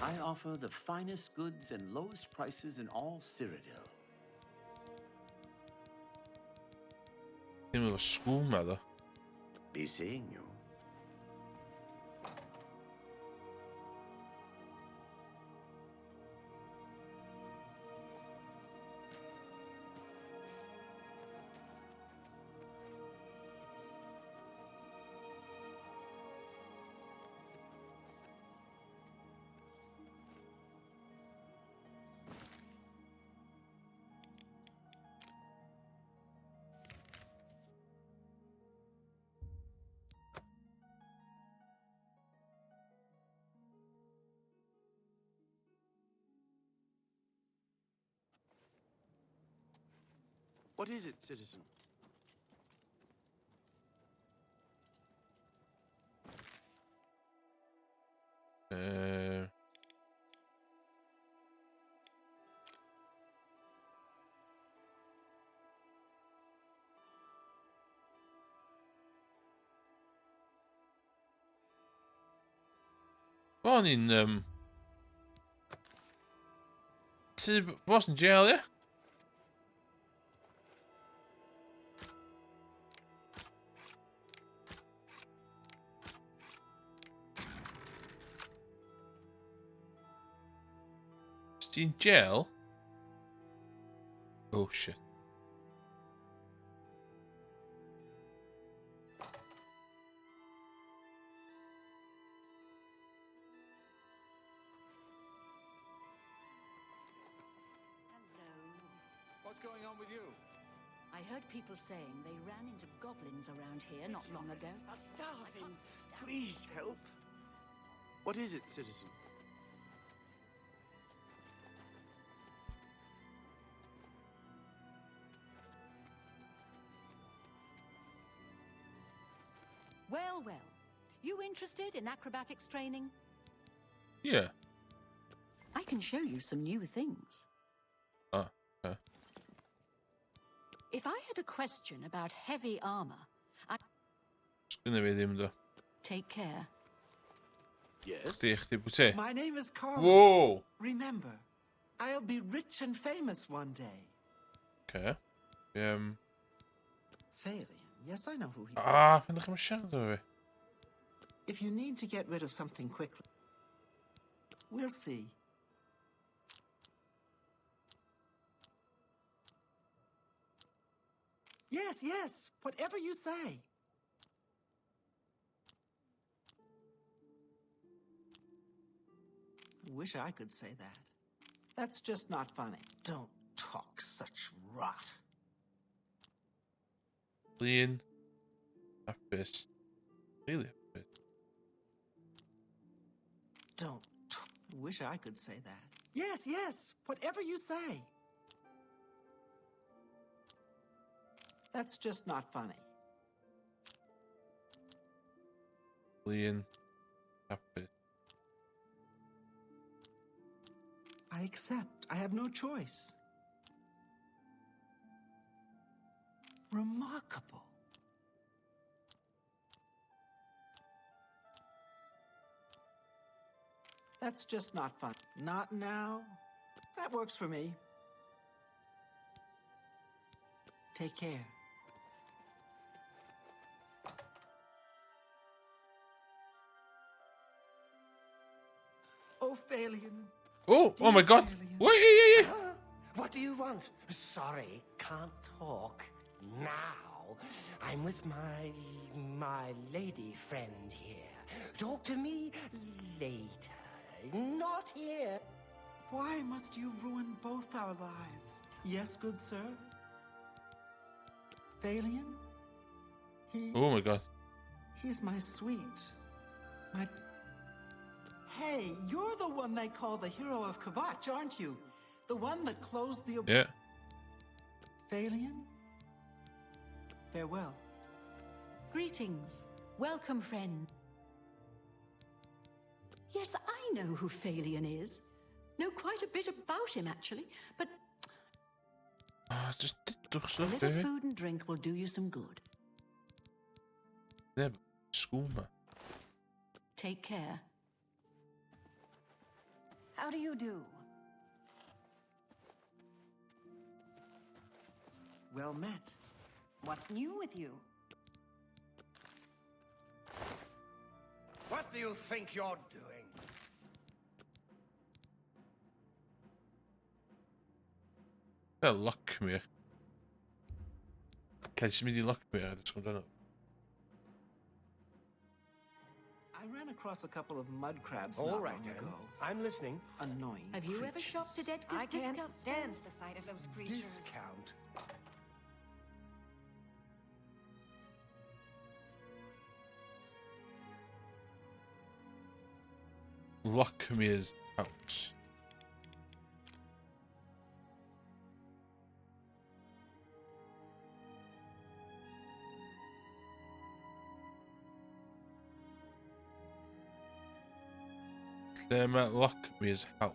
I offer the finest goods and lowest prices in all Cyrodiil. Him with a schoolmother. Be seeing you. What is it, citizen? Born in Boston jail, yeah? Is he in jail? Oh shit. What's going on with you? I heard people saying they ran into goblins around here not long ago. I'm starving. Please help. What is it, citizen? Well, well. You interested in acrobatics training? Yeah. I can show you some new things. Oh, okay. If I had a question about heavy armor, Gonna be him though. take care. Yes. My name is Carl. Whoa. Remember, I'll be rich and famous one day. Okay. Phalion. Yes, I know who he is. Vind ik hem shadow. If you need to get rid of something quickly, we'll see. Yes, yes, whatever you say. I wish I could say that. That's just not funny. Don't talk such rot. Clean. Half-pissed. Really half-pissed. Don't talk. I wish I could say that. Yes, yes, whatever you say. That's just not funny. Clean. Half-pissed. I accept. I have no choice. Remarkable. That's just not fun. Not now. That works for me. Take care. Oh, Phalion. Oh my god. Wait. What do you want? Sorry, can't talk now. I'm with my lady friend here. Talk to me later. Not here. Why must you ruin both our lives? Yes, good sir? Phalion? Oh my god. He's my sweet. My... Hey, you're the one they call the hero of Kvatch, aren't you? The one that closed the... Yeah. Phalion? Farewell. Greetings. Welcome, friend. Yes, I know who Phalion is. Know quite a bit about him, actually. But just toch a zo little ver. food and drink will do you some good. Nee, schoenen. Take care. How do you do? Well met. What's new with you? What do you think you're doing? Ja, lak meer. Kijk je me die lak meer? Dat is gewoon dan. I ran across a couple of mud crabs All not right, long then. ago. I'm listening. Annoying. Have you ever creatures. shopped at Edgar's I can't Discount stand Stores? the sight of those creatures. Discount. Lak meer out. Klema lak meer out.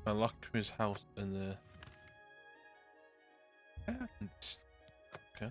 My luck is house in the. Okay.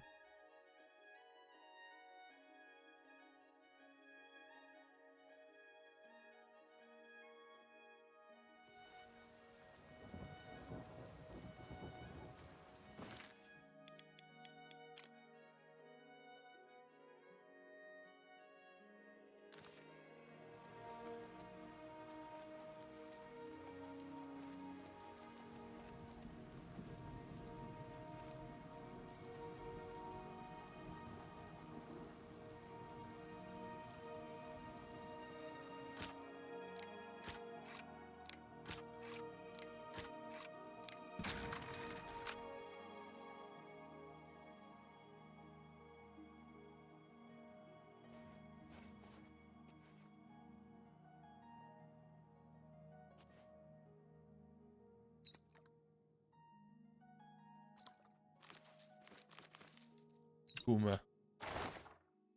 Kuma.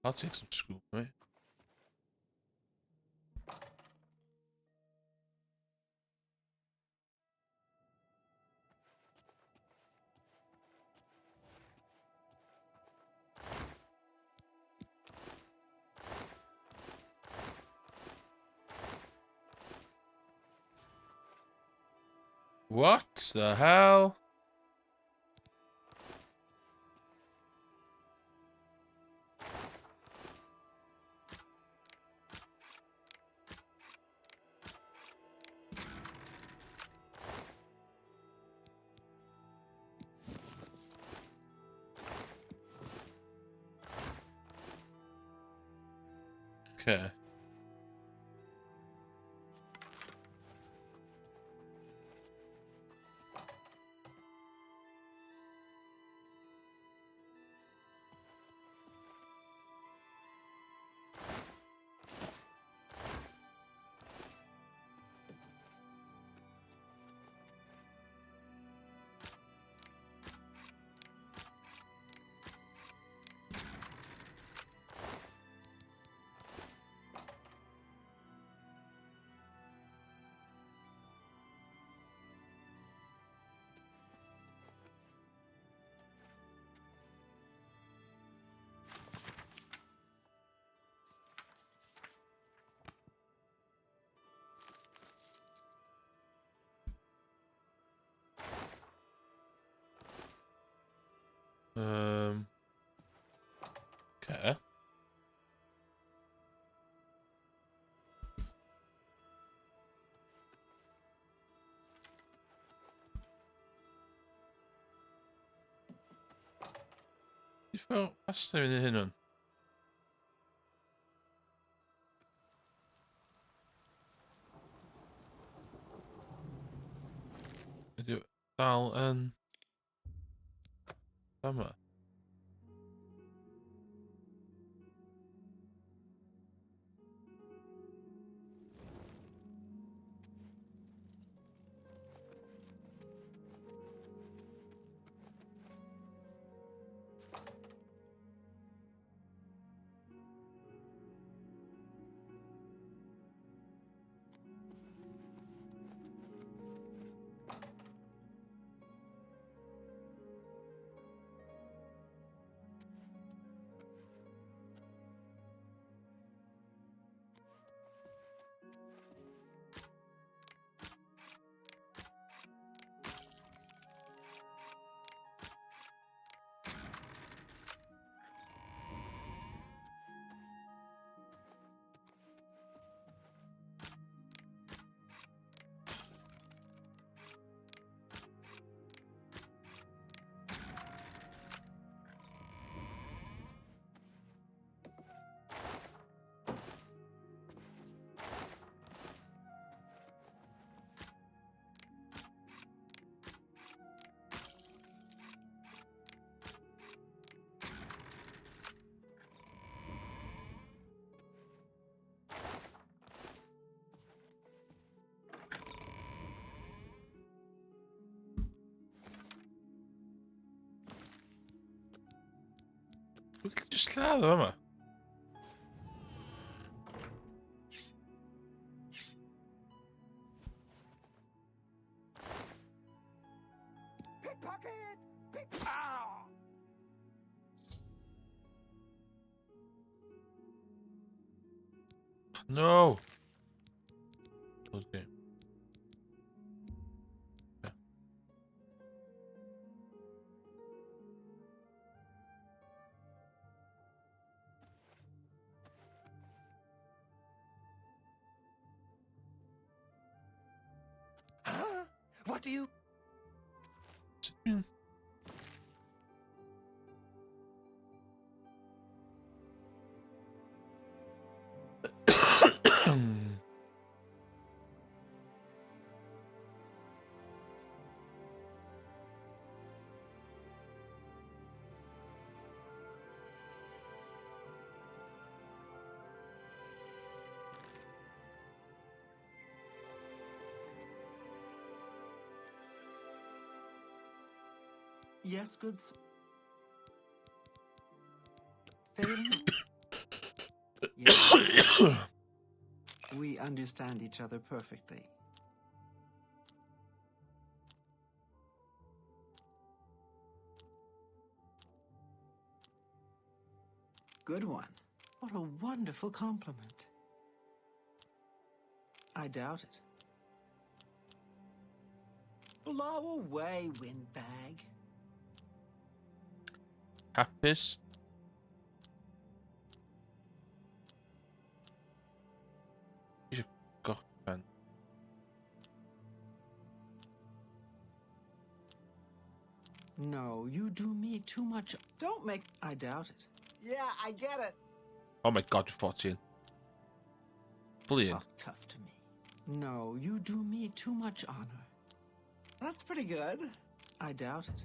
I'll take some scoop, right? What the hell? Okay. Okay. Ifall passar vi det nu? Är det dal en femma? Just lladd yma. Pickpocket! Ow! No! Okay. Yeah. Huh? What do you... Yes, goods. Failure? Yes. We understand each other perfectly. Good one. What a wonderful compliment. I doubt it. Blow away, windbag. Hapus. Is gorpen. No, you do me too much. Don't make... I doubt it. Yeah, I get it. Oh my god, 14. Brilliant. Talk tough to me. No, you do me too much honor. That's pretty good. I doubt it.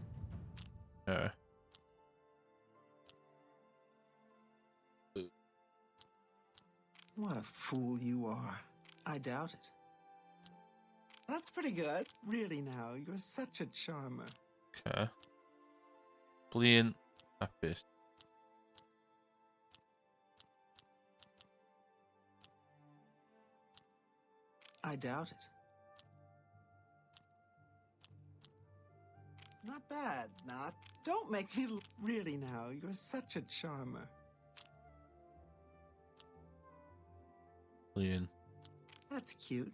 What a fool you are. I doubt it. That's pretty good. Really now, you're such a charmer. Okay. Brilliant. Hapus. I doubt it. Not bad, not. Don't make me... Really now, you're such a charmer. Brilliant. That's cute.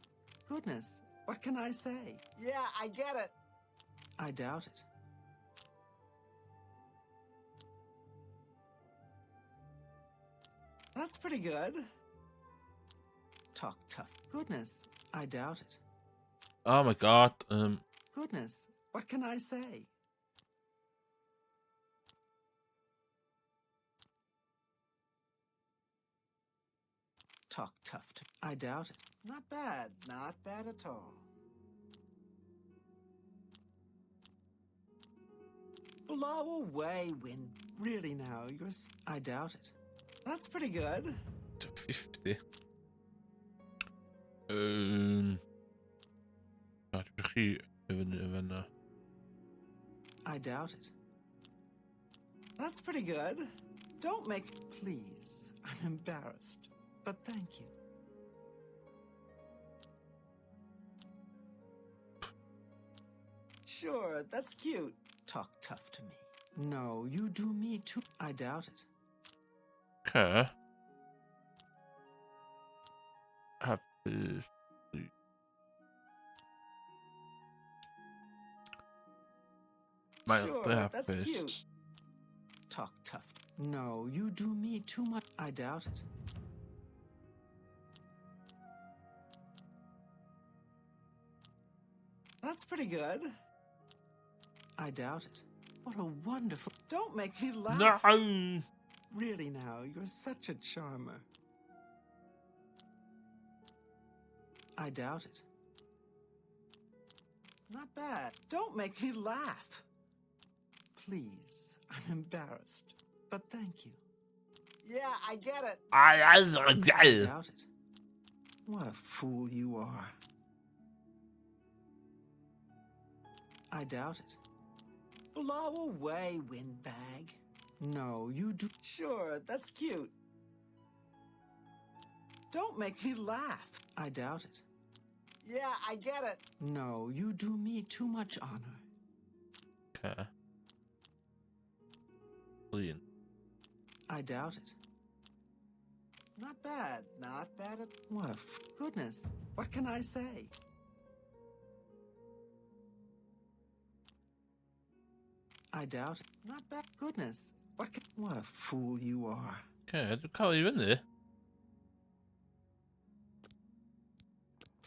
Goodness, what can I say? Yeah, I get it. I doubt it. That's pretty good. Talk tough. Goodness, I doubt it. Oh my god. Goodness, what can I say? Talk tough to... I doubt it. Not bad. Not bad at all. Blow away, wind. Really now, you're... I doubt it. That's pretty good. 50. Even I doubt it. That's pretty good. Don't make... Please, I'm embarrassed. But thank you. Sure, that's cute. Talk tough to me. No, you do me too... I doubt it. Okay. Hapus. Sure, that's cute. Talk tough. No, you do me too much. I doubt it. That's pretty good. I doubt it. What a wonderful... Don't make me laugh. No. Really now, you're such a charmer. I doubt it. Not bad. Don't make me laugh. Please, I'm embarrassed. But thank you. Yeah, I get it. I doubt it. What a fool you are. I doubt it. Blow away, windbag. No, you do. Sure, that's cute. Don't make me laugh. I doubt it. Yeah, I get it. No, you do me too much honor. Okay. Brilliant. I doubt it. Not bad. Not bad at... What a goodness. What can I say? I doubt it. Not bad. Goodness. What a fool you are. Okay, I can't leave in there.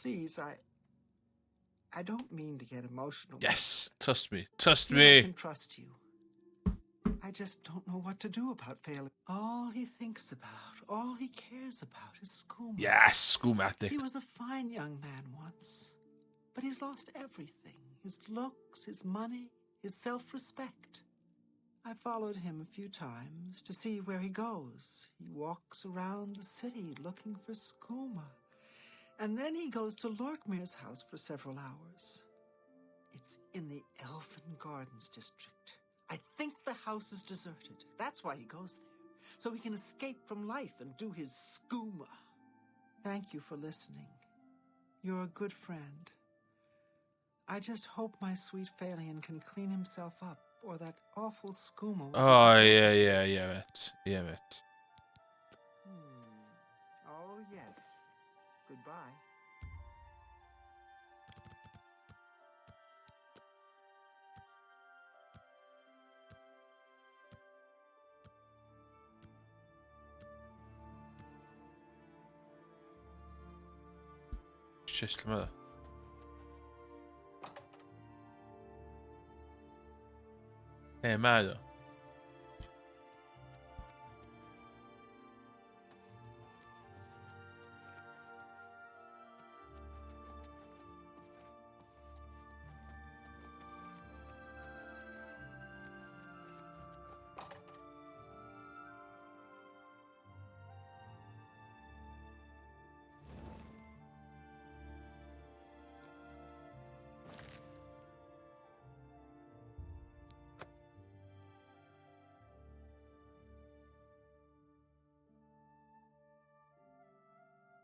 Please, I don't mean to get emotional. Yes, trust me. Trust I me. can trust you. I just don't know what to do about failing. All he thinks about, all he cares about is Skooma. Yes, Skoomatic. He was a fine young man once, but he's lost everything. His looks, his money, his self-respect. I followed him a few times to see where he goes. He walks around the city looking for Skooma. And then he goes to Lorkmir's house for several hours. It's in the Elfin Gardens district. I think the house is deserted. That's why he goes there. So he can escape from life and do his Skooma. Thank you for listening. You're a good friend. I just hope my sweet Phalion can clean himself up, or that awful Skooma will... Oh, yeah, mate. Oh, yes. Goodbye. Şişleme. Malo.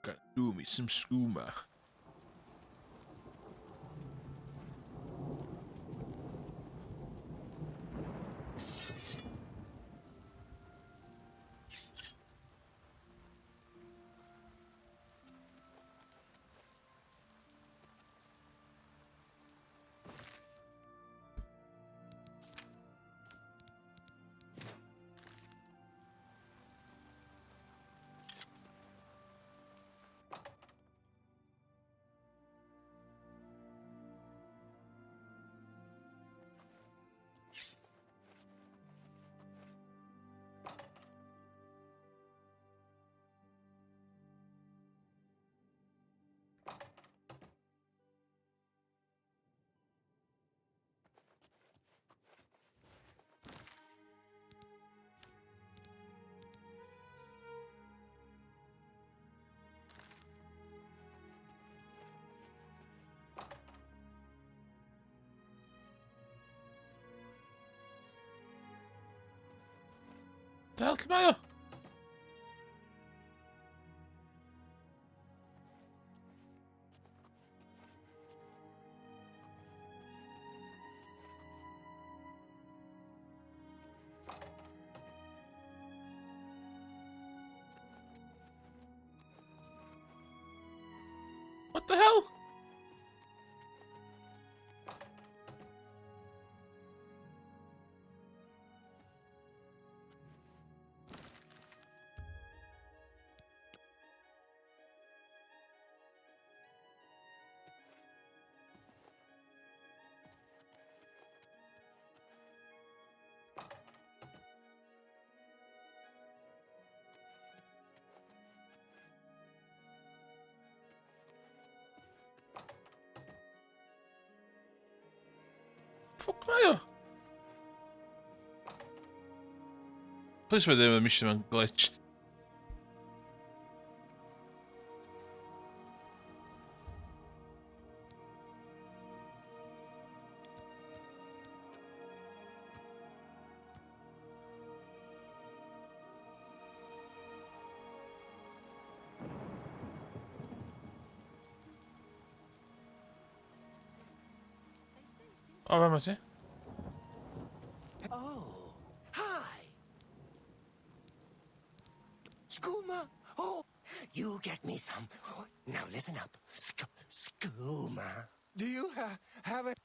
Gotta do me some skooma. Telt mij. What the hell? Fuck mij joh. Please where the mission glitched. O, fe ma ti. Oh, hi. Skooma. Oh, you get me some. Now listen up. Skooma. Do you have it?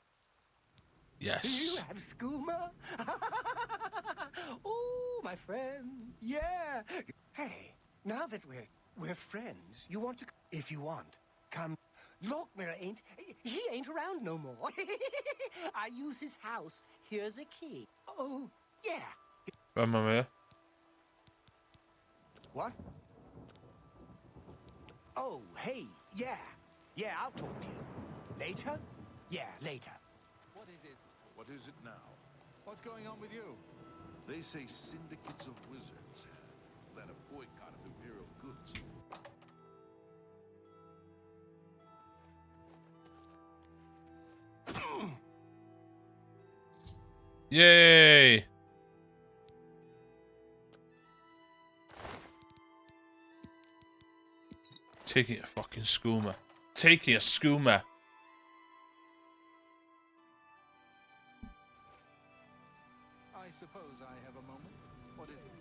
Yes. Do you have skooma? Oh, my friend. Yeah. Hey, now that we're friends, you want to? If you want, come. Lockmire he ain't around no more. I use his house. Here's a key. Oh, yeah. Fe ma fe. What? Oh, hey, yeah. Yeah, I'll talk to you. Later? Yeah, later. What is it? What is it now? What's going on with you? They say syndicates of wizards have led a boycott of Imperial goods. Yay! Taking a fucking skooma. Taking a skooma. I suppose I have a moment. What is it?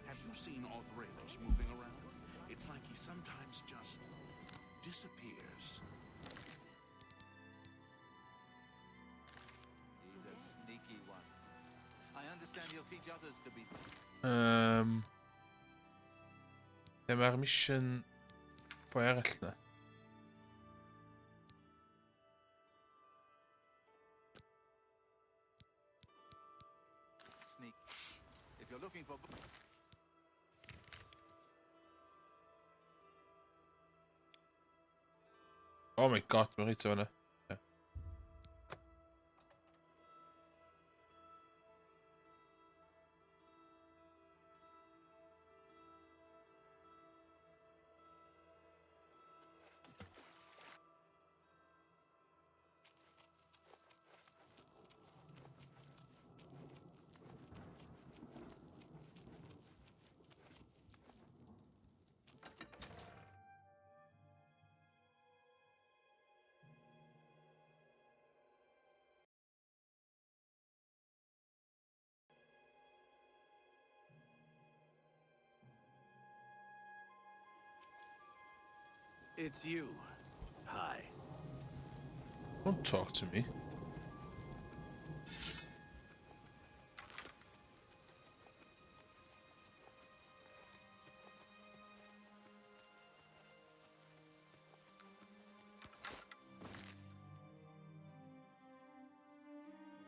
Have you seen Obl4ion moving around? It's like he sometimes just disappears. He's a sneaky one. I understand you'll teach others to be... Mae'r mission... Pwy arall na? Sneak. If you're looking for... Oh my god, mae'n rhaid o hwnna. It's you. Hi. Don't talk to me.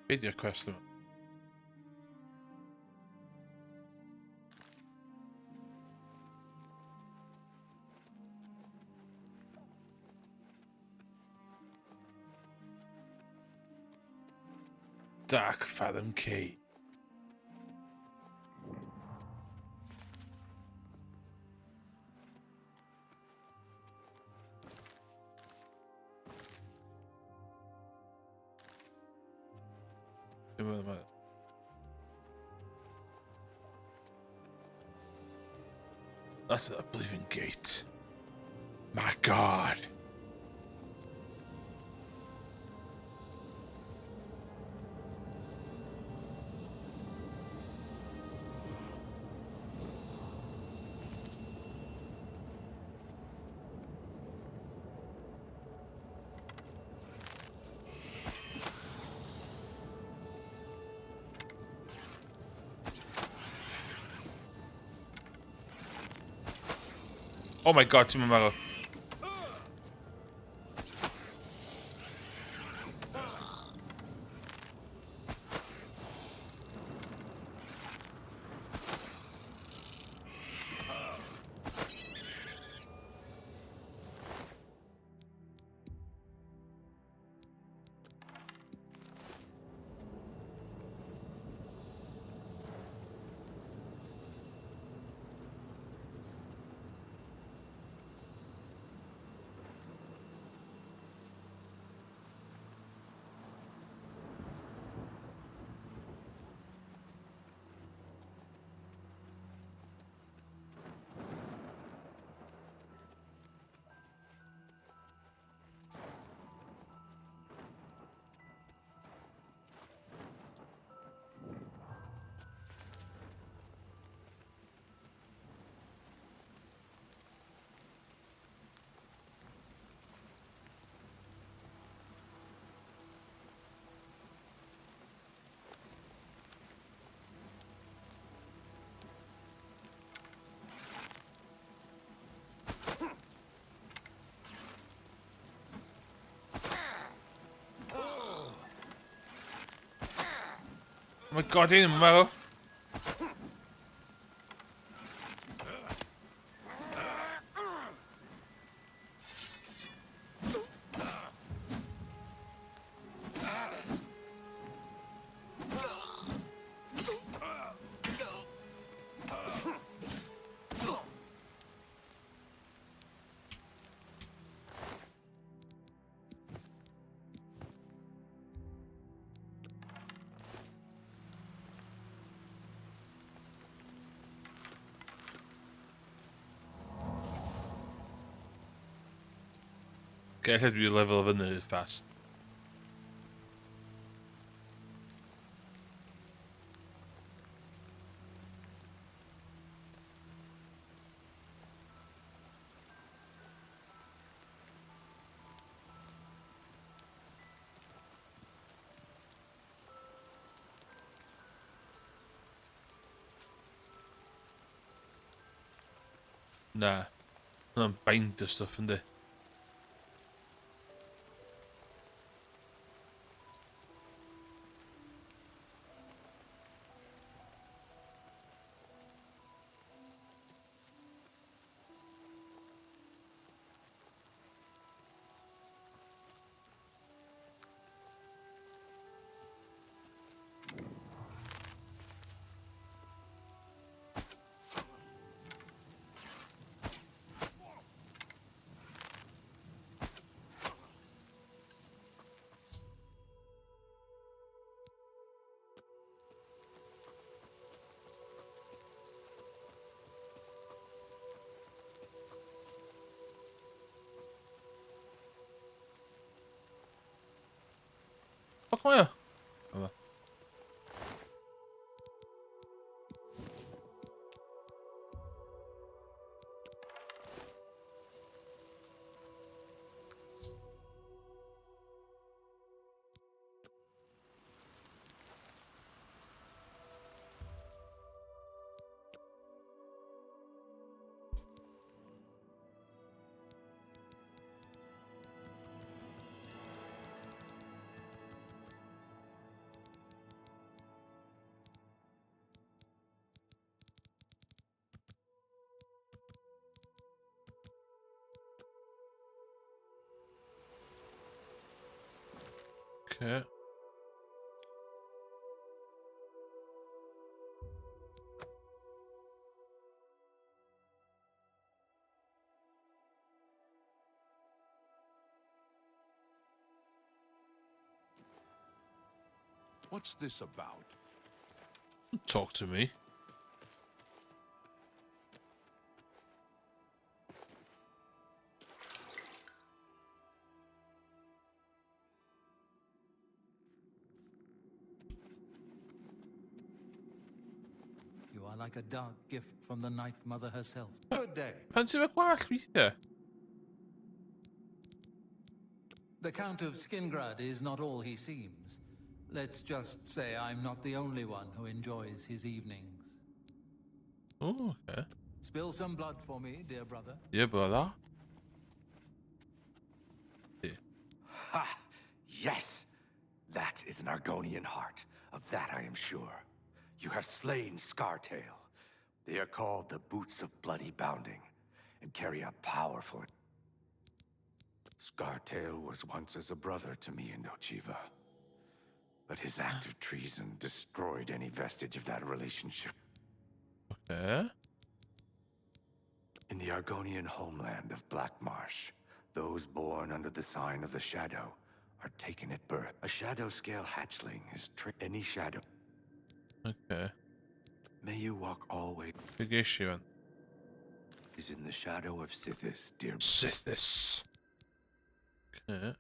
Be di'r quest yma? Dark Fathom Key. That's the Oblivion Gate. My god. Oh my god, ti'n mynd marw. my god, in Maro. Get ahead with your level of in fast. Nah, I'm bind the stuff in there. Oh, come here. Oh. Okay. What's this about? Talk to me. You are like a dark gift from the Night Mother herself. Good day. Fancy fe gwallt weithiau? The Count of Skingrad is not all he seems. Let's just say I'm not the only one who enjoys his evenings. Oh, okay. Spill some blood for me, dear brother. Yeah, brother. Yeah. Ha! Yes! That is an Argonian heart. Of that I am sure. You have slain Scartail. They are called the Boots of Bloody Bounding, and carry a powerful... Scartail was once as a brother to me and Ochiva. But his act of treason destroyed any vestige of that relationship. Okay. In the Argonian homeland of Black Marsh, those born under the sign of the Shadow are taken at birth. A shadow scale hatchling is any shadow. Okay. May you walk always. Big issue, man. Is in the shadow of Sithis, dear. Sithis. Okay.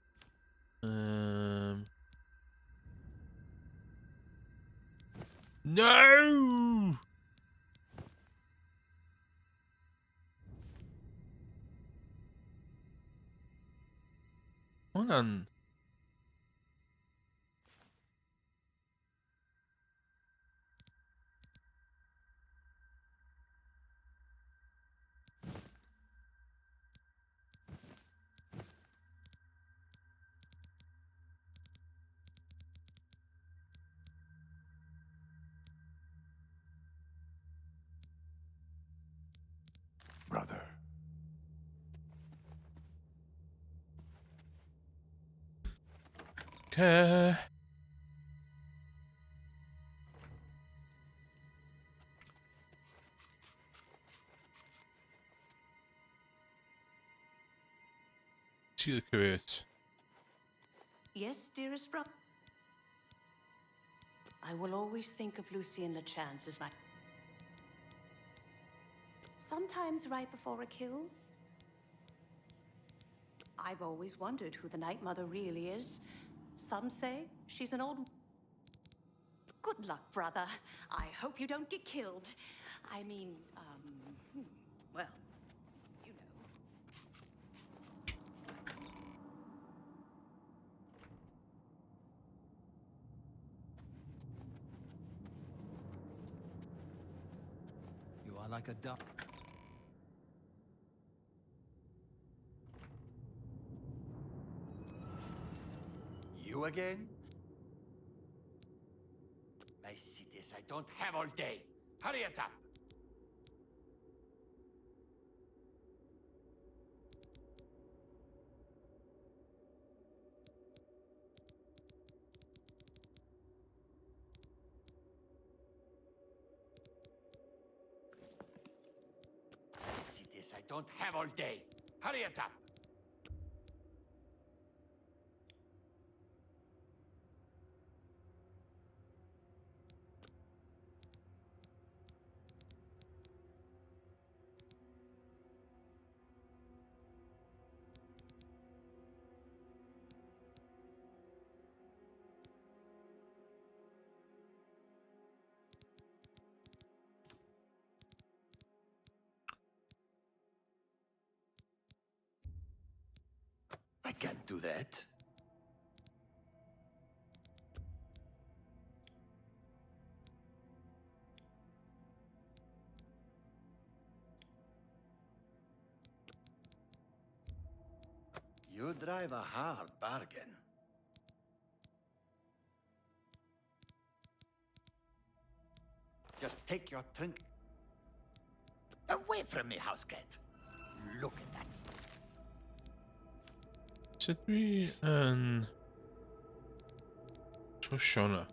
No! Hold on. Okay. See the crate. Yes, dearest brother. I will always think of Lucien LeChance as my... Sometimes right before a kill. I've always wondered who the Night Mother really is. Some say she's an old... Good luck, brother. I hope you don't get killed. I mean, well, you know. You are like a duck. You again? I see this. I don't have all day. Hurry it up! I see this. I don't have all day. Hurry it up! I can't do that. You drive a hard bargain. Just take your trink away from me, house cat. Look at that. Should we Shoshana?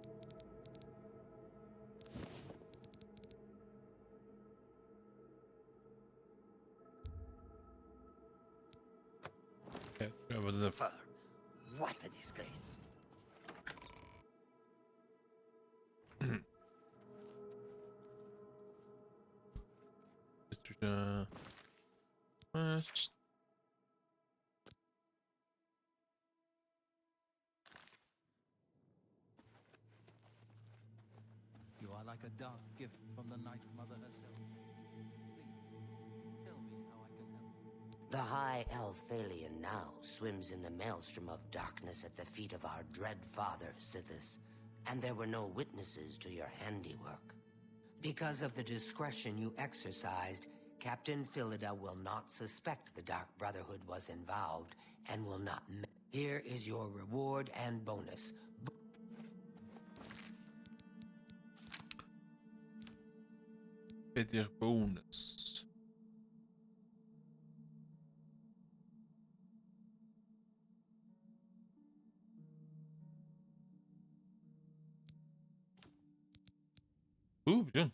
Okay, over the fur. What a disgrace. West. You are like a dark gift from the Night Mother herself. Please, tell me how I can help. The High Elf Phalion now swims in the maelstrom of darkness at the feet of our dread father, Sithis, and there were no witnesses to your handiwork. Because of the discretion you exercised, Captain Philida will not suspect the Dark Brotherhood was involved and will not... Here is your reward and bonus. With your bonus. Ooh, done.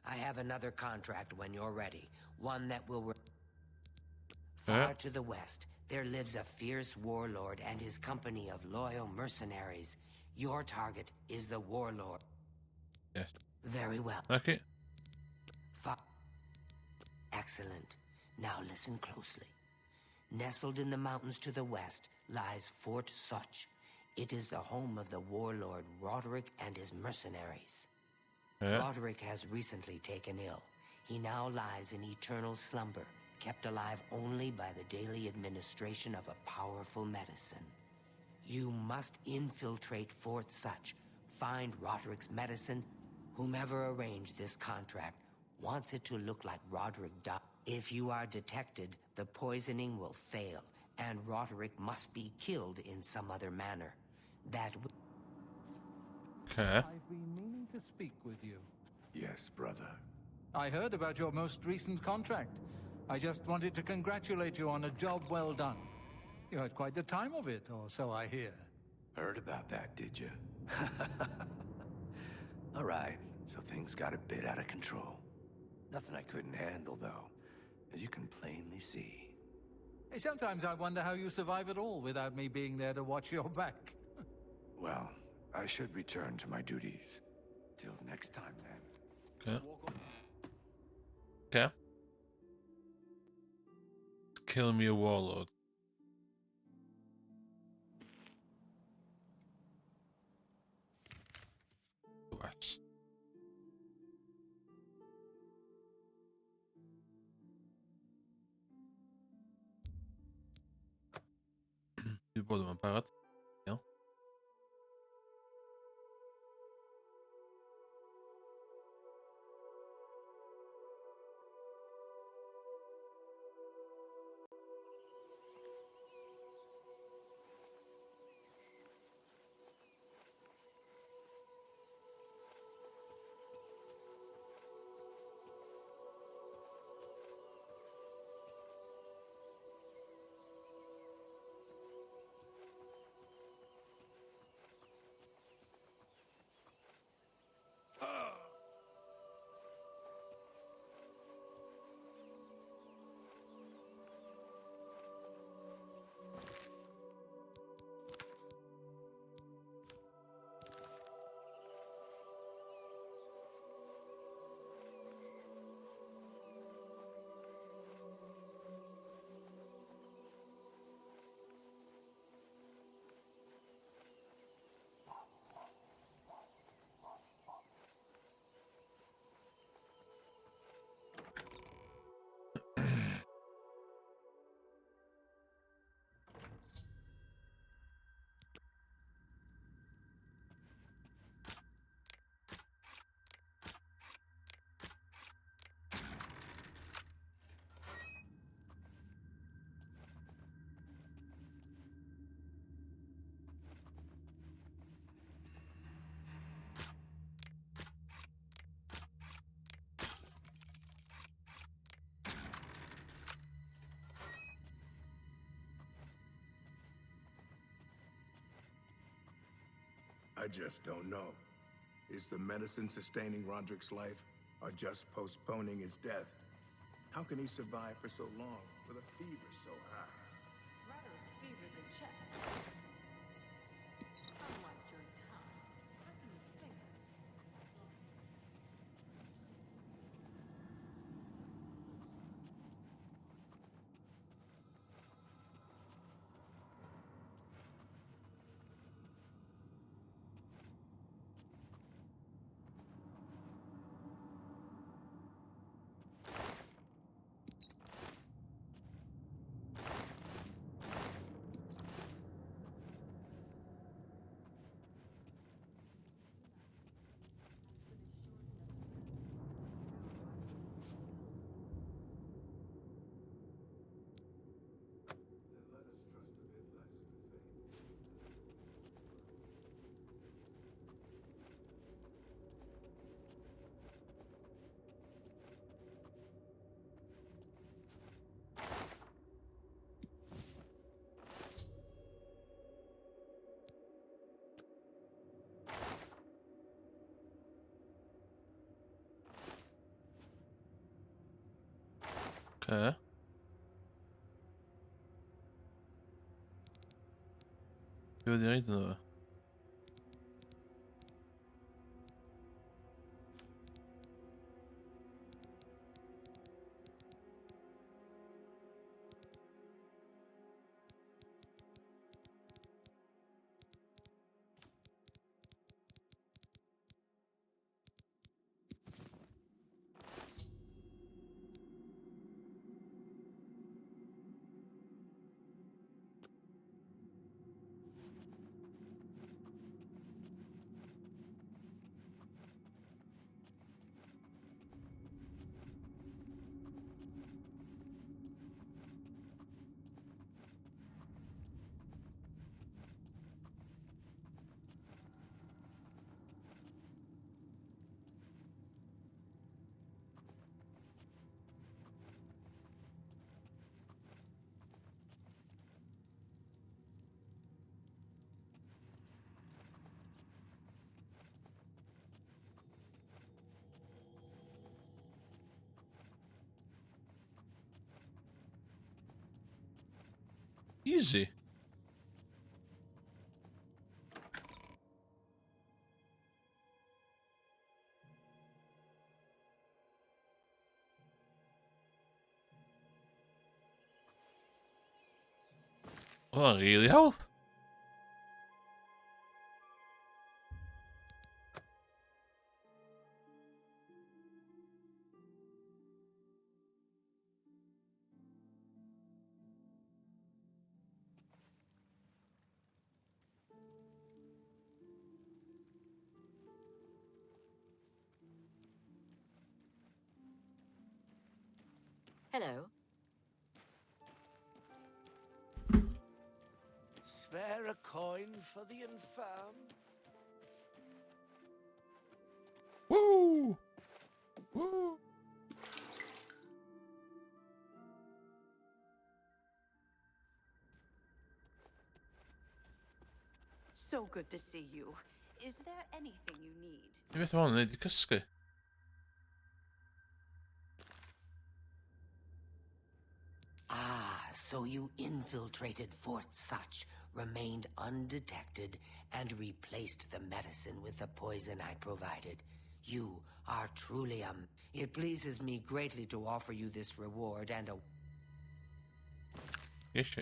I have another contract when you're ready. One that will... Far to the west, there lives a fierce warlord and his company of loyal mercenaries. Your target is the warlord. Yes. Very well. Okay. Excellent. Now listen closely. Nestled in the mountains to the west lies Fort Such. It is the home of the warlord Roderick and his mercenaries. Roderick has recently taken ill. He now lies in eternal slumber, kept alive only by the daily administration of a powerful medicine. You must infiltrate Fort Such, find Roderick's medicine, Whomever arranged this contract wants it to look like Roderick died. If you are detected, the poisoning will fail, and Roderick must be killed in some other manner. That Okay. I've been meaning to speak with you. Yes, brother. I heard about your most recent contract. I just wanted to congratulate you on a job well done. You had quite the time of it, or so I hear. Heard about that, did you? All right, so things got a bit out of control. Nothing I couldn't handle, though, as you can plainly see. Sometimes I wonder how you survive it all without me being there to watch your back. Well, I should return to my duties. Till next time, then. Okay. Okay. Kill me a warlord. West. Du både med parat. Ja. I just don't know. Is the medicine sustaining Roderick's life, or just postponing his death? How can he survive for so long with a fever so high? Roderick's fever's in check. Unlike your time. How can you think that? Okay. Gör det inte nu. Easy. Oh, that really helped. Hello. Spare a coin for the infirm? Woo! Woo! So good to see you. Is there anything you need? Jag vet vad, det kuske. Ah, so you infiltrated Fort Such, remained undetected, and replaced the medicine with the poison I provided. You are truly It pleases me greatly to offer you this reward and a... Yes,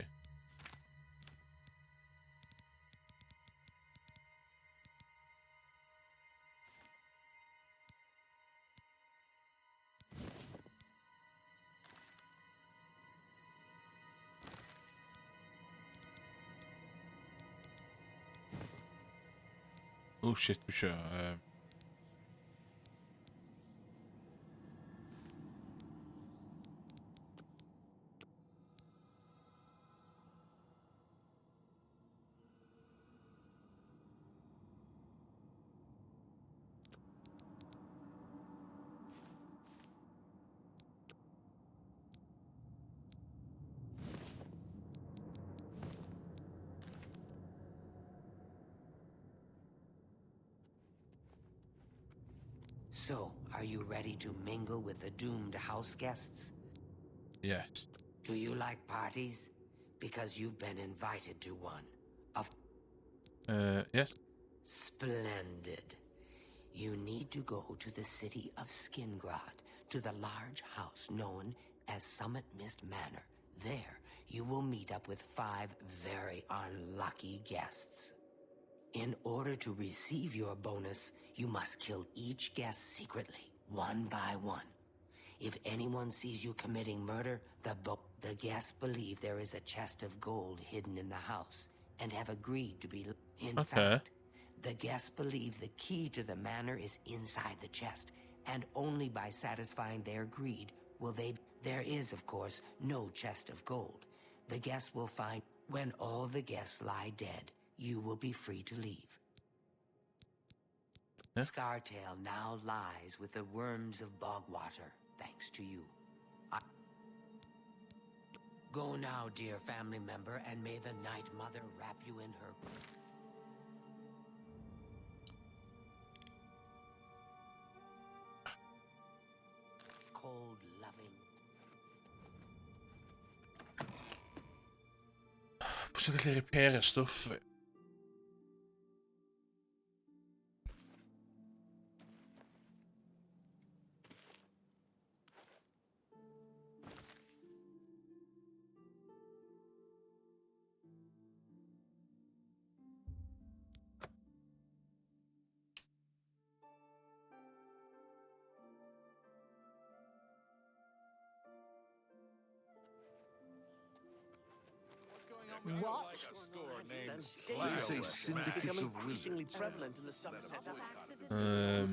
oh shit, vi kör. So, are you ready to mingle with the doomed house guests? Yes. Do you like parties? Because you've been invited to one. Yes. Splendid. You need to go to the city of Skingrad, to the large house known as Summit Mist Manor. There, you will meet up with 5 very unlucky guests. In order to receive your bonus, you must kill each guest secretly, one by one. If anyone sees you committing murder, the guests believe there is a chest of gold hidden in the house and have agreed to be... In fact, the guests believe the key to the manor is inside the chest, and only by satisfying their greed will they... There is, of course, no chest of gold. The guests will find... When all the guests lie dead, you will be free to leave. Scartail now lies with the worms of Bogwater, thanks to you. Go now, dear family member, and may the Night Mother wrap you in her... cold, loving... Måste jag reparera stuff. What? There's a syndicate of increasingly prevalent in the Somerset. It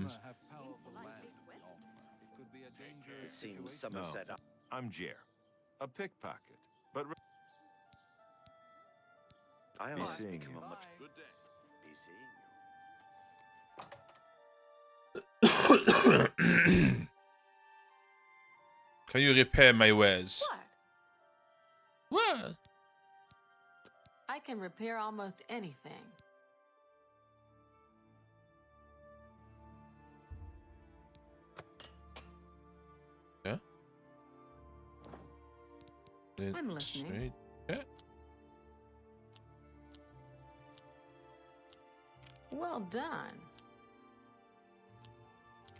seems Somerset. No, I'm Jer, a pickpocket. But be seeing you. Good day. Be seeing you. Can you repair my wares? What? I can repair almost anything. Yeah. I'm listening. Yeah. Well done.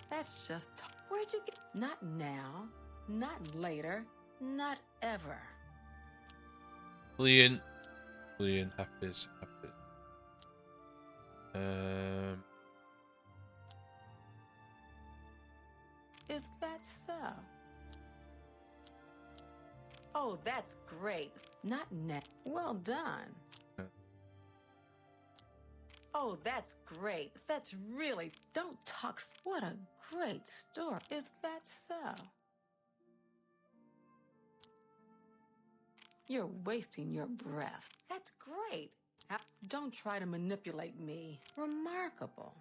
That's just... Where'd you get... Not now, not later, not ever. Brilliant. Brilliant. Happy. Is that so? Oh, that's great. Not now. Well done. Oh, that's great. That's really... Don't talk... What a great story. Is that so? You're wasting your breath. That's great. Don't try to manipulate me. Remarkable.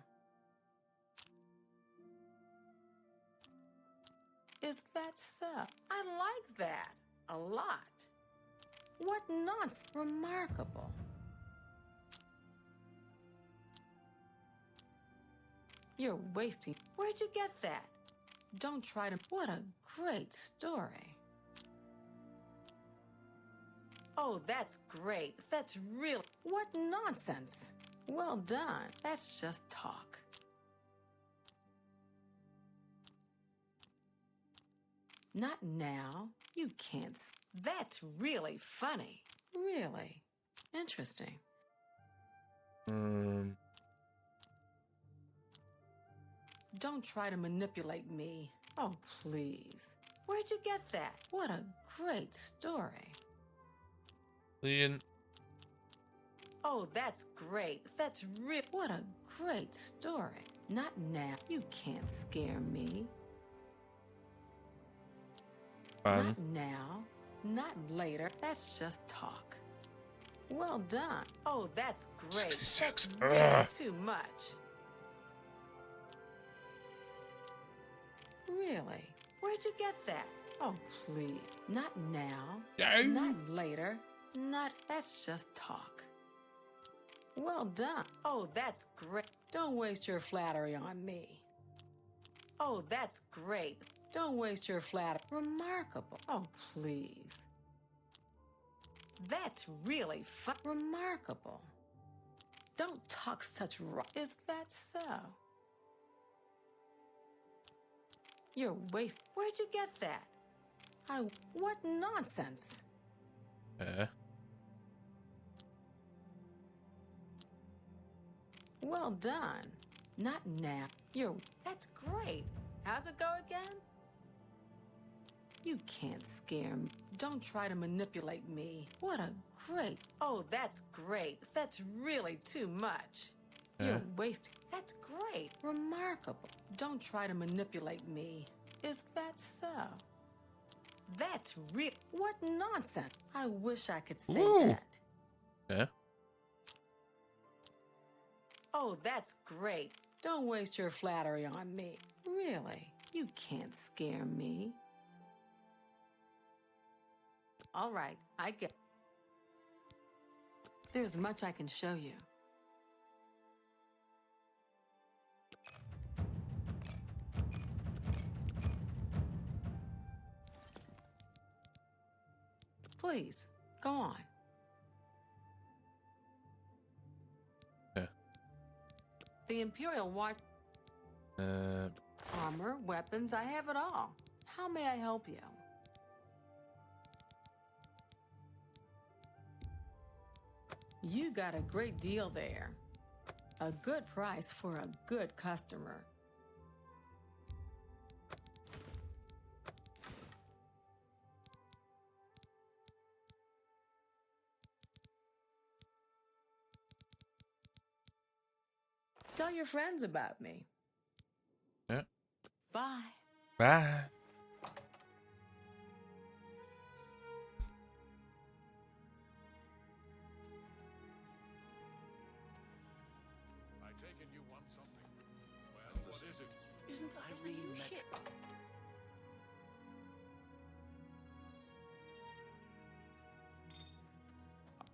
Is that so? I like that a lot. What nonsense. Remarkable. You're wasting. Where'd you get that? Don't try to... What a great story. Oh, that's great. That's real. What nonsense. Well done. That's just talk. Not now. You can't. That's really funny. Really interesting. Don't try to manipulate me. Oh, please. Where'd you get that? What a great story. Brilliant. Oh, that's great. That's real. What a great story. Not now. You can't scare me. Not now. Not later. That's just talk. Well done. Oh, that's great. 66. That's really too much. Really? Where'd you get that? Oh, please. Not now. No. Not later. Not... That's just talk. Well done. Oh, that's great. Don't waste your flattery on me. Oh, that's great. Don't waste your flattery. Remarkable. Oh, please. That's really fun. Remarkable. Don't talk such Is that so? You're Where'd you get that? What nonsense. Well done. Not now. That's great. How's it go again? You can't scare me. Don't try to manipulate me. What a great... Oh, that's great. That's really too much. You're wasting... That's great. Remarkable. Don't try to manipulate me. Is that so? That's real... What nonsense. I wish I could say that. Yeah. Oh, that's great. Don't waste your flattery on me. Really? You can't scare me. All right, I get... There's much I can show you. Please, go on. The Imperial Watch... Armor, weapons, I have it all. How may I help you? You got a great deal there. A good price for a good customer. Tell your friends about me. Yeah. Bye. Bye. I take it you want something. Well, what is it? Isn't Irene ship?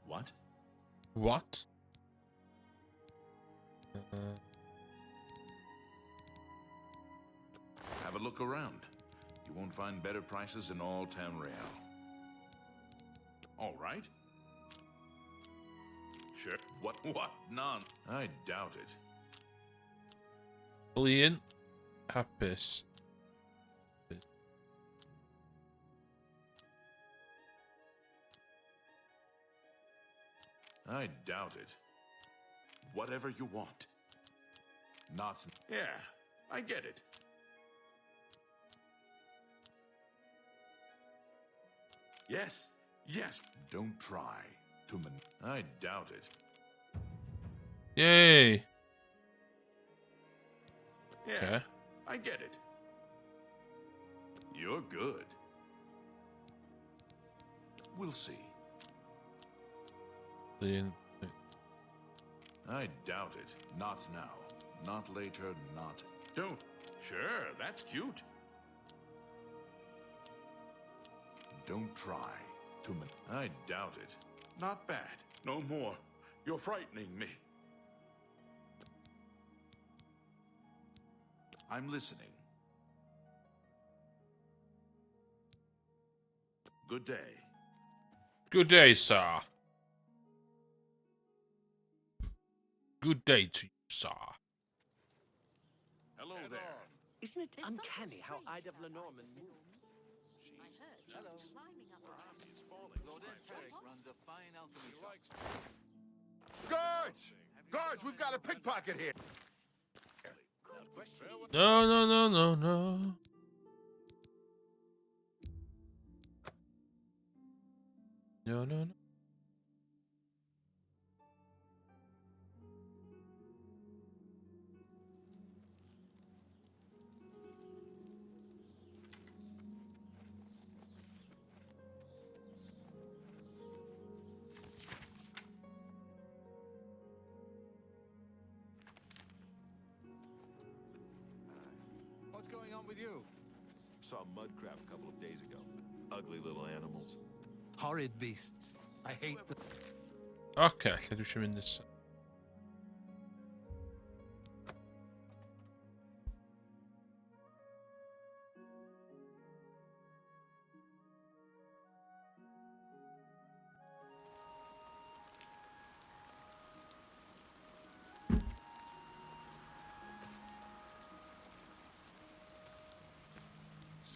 What? What? Have a look around. You won't find better prices in all Cymraeg. All right. Sure. What? None. I doubt it. Obl4ion Hapus. I doubt it. Whatever you want. Not... Yeah, I get it. Yes, yes. Don't try to I doubt it. Yay! Yeah, Okay. I get it. You're good. We'll see. Obl4ion. I doubt it. Not now. Not later, not... Don't. Sure, that's cute. Don't try to... I doubt it. Not bad. No more. You're frightening me. I'm listening. Good day. Good day, sir. Good day to you, sir. Hello there. Isn't it uncanny how Ida of Lenormand moves? Hello. Lord Imperic runs a fine alchemy shop. Guards! Guards, we've got a pickpocket here. No, no, no, no, no. No, no, no. What's going on with you? Saw mud crab a couple of days ago. Ugly little animals. Horrid beasts. I hate them. Okay, lle dwi eisiau mynd nesa.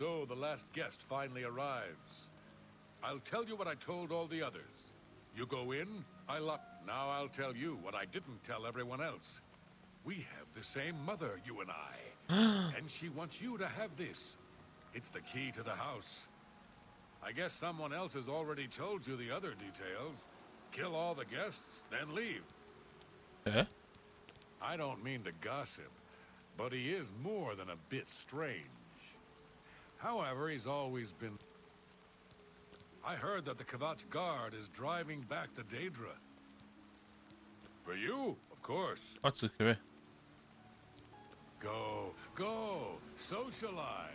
So the last guest finally arrives. I'll tell you what I told all the others. You go in, I lock. Now I'll tell you what I didn't tell everyone else. We have the same mother, you and I. And she wants you to have this. It's the key to the house. I guess someone else has already told you the other details. Kill all the guests, then leave. Yeah? I don't mean to gossip, but he is more than a bit strange. However, he's always been... I heard that the Kvatch Guard is driving back to Daedra. For you, of course. What's the career? Go, go, socialize.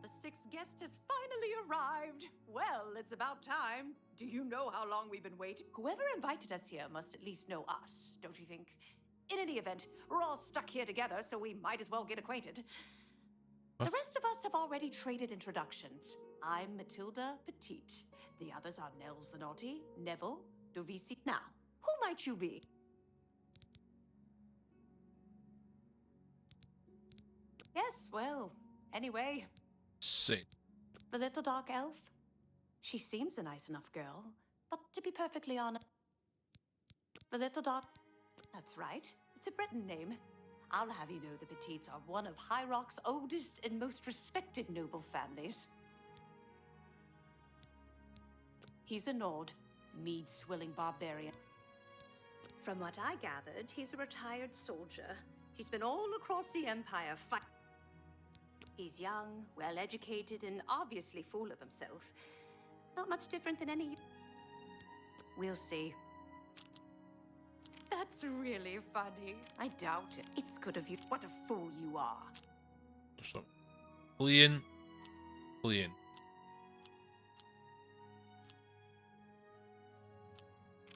The sixth guest has finally arrived. Well, it's about time. Do you know how long we've been waiting? Whoever invited us here must at least know us, don't you think? In any event, we're all stuck here together, so we might as well get acquainted. The rest of us have already traded introductions. I'm Matilda Petite. The others are Nels the Naughty, Neville, Dovisi. Now, who might you be? Yes, well, anyway. Sick. The little dark elf? She seems a nice enough girl, but to be perfectly honest... The little dark... That's right. It's a Breton name. I'll have you know the Petites are one of High Rock's oldest and most respected noble families. He's a Nord, mead-swilling barbarian. From what I gathered, he's a retired soldier. He's been all across the Empire fighting. He's young, well-educated, and obviously full of himself. Not much different than any... We'll see. That's really funny. I doubt it. It's good of you. What a fool you are. So, Obl4ion. Obl4ion.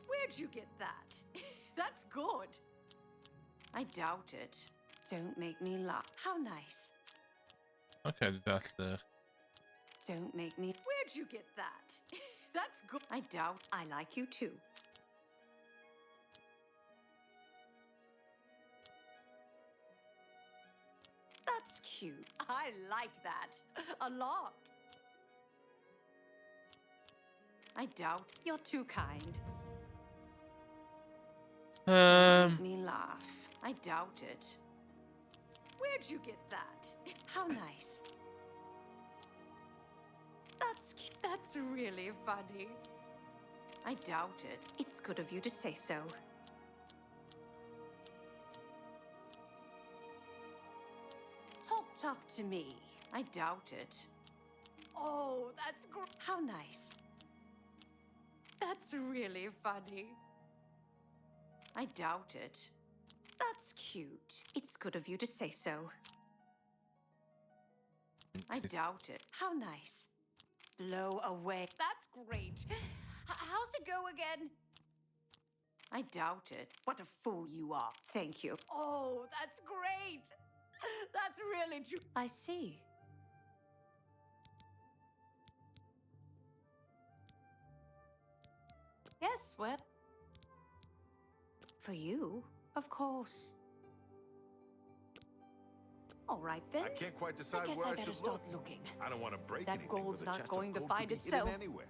Where'd you get that? That's good. I doubt it. Don't make me laugh. How nice. Okay, that's there. Don't make me... Where'd you get that? That's good. I doubt I like you too. That's cute. I like that. A lot. I doubt you're too kind. Make me laugh. I doubt it. Where'd you get that? How nice. That's really funny. I doubt it. It's good of you to say so. Talk tough to me. I doubt it. Oh, that's great. How nice. That's really funny. I doubt it. That's cute. It's good of you to say so. I doubt it. How nice. Blow away. That's great. How's it go again? I doubt it. What a fool you are. Thank you. Oh, that's great. That's really true. I see. Yes, well. For you, of course. All right then. I can't quite decide I guess where I I better should start look. looking. I don't want to break That anything, gold's but the not chest going of to gold find could be hidden itself. anywhere.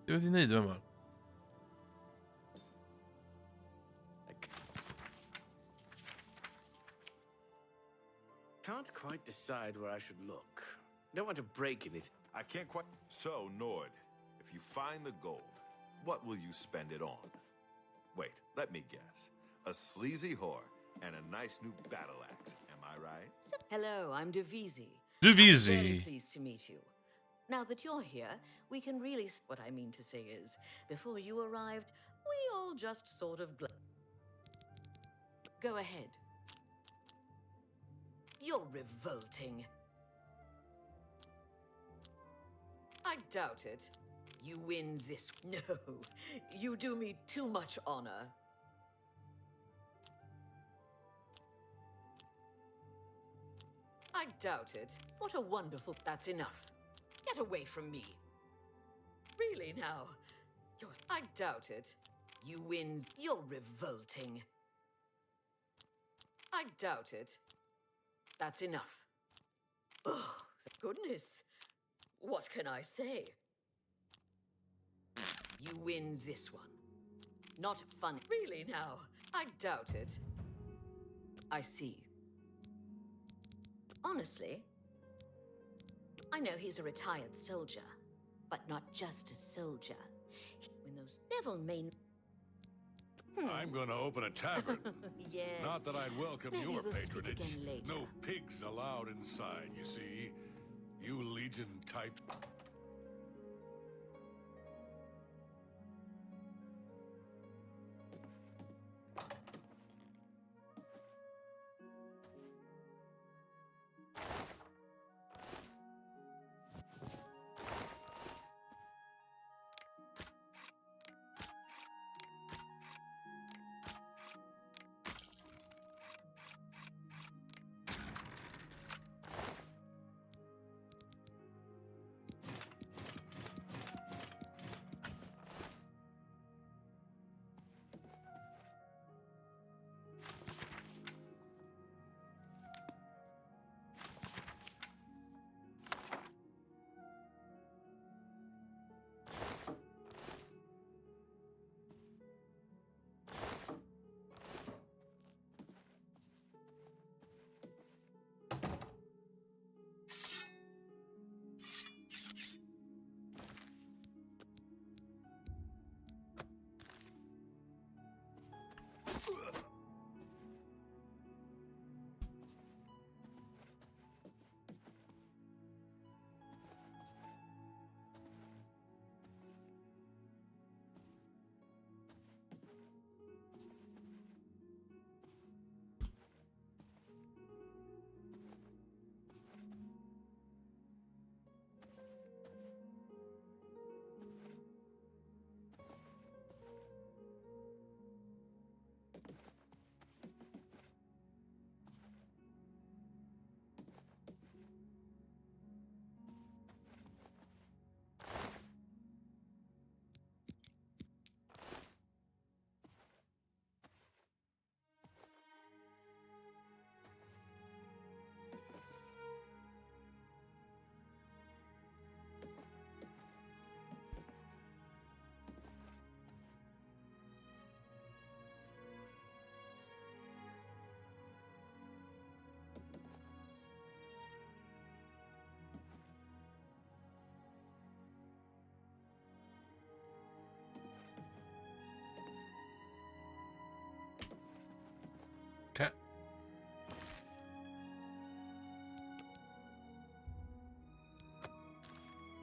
Det vet ni vem är. Can't quite decide where I should look. Don't want to break anything. I can't quite. So, Nord, if you find the gold, what will you spend it on? Wait, let me guess. A sleazy whore and a nice new battle axe. Am I right? Hello, I'm Divisi. Divisi. I'm very pleased to meet you. Now that you're here, we can really... What I mean to say is, before you arrived, we all just sort of... Go ahead. You're revolting. I doubt it. You win this... No, you do me too much honor. I doubt it. What a wonderful... That's enough. Get away from me. Really now? I doubt it. You win. You're revolting. I doubt it. That's enough. Oh, goodness. What can I say? You win this one. Not fun. Really now? I doubt it. I see. Honestly, I know he's a retired soldier, but not just a soldier. When those devil main... I'm gonna open a tavern. Yes. Not that I'd welcome Maybe your we'll speak patronage. again later. No pigs allowed inside, you see. You Legion type.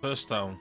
First down.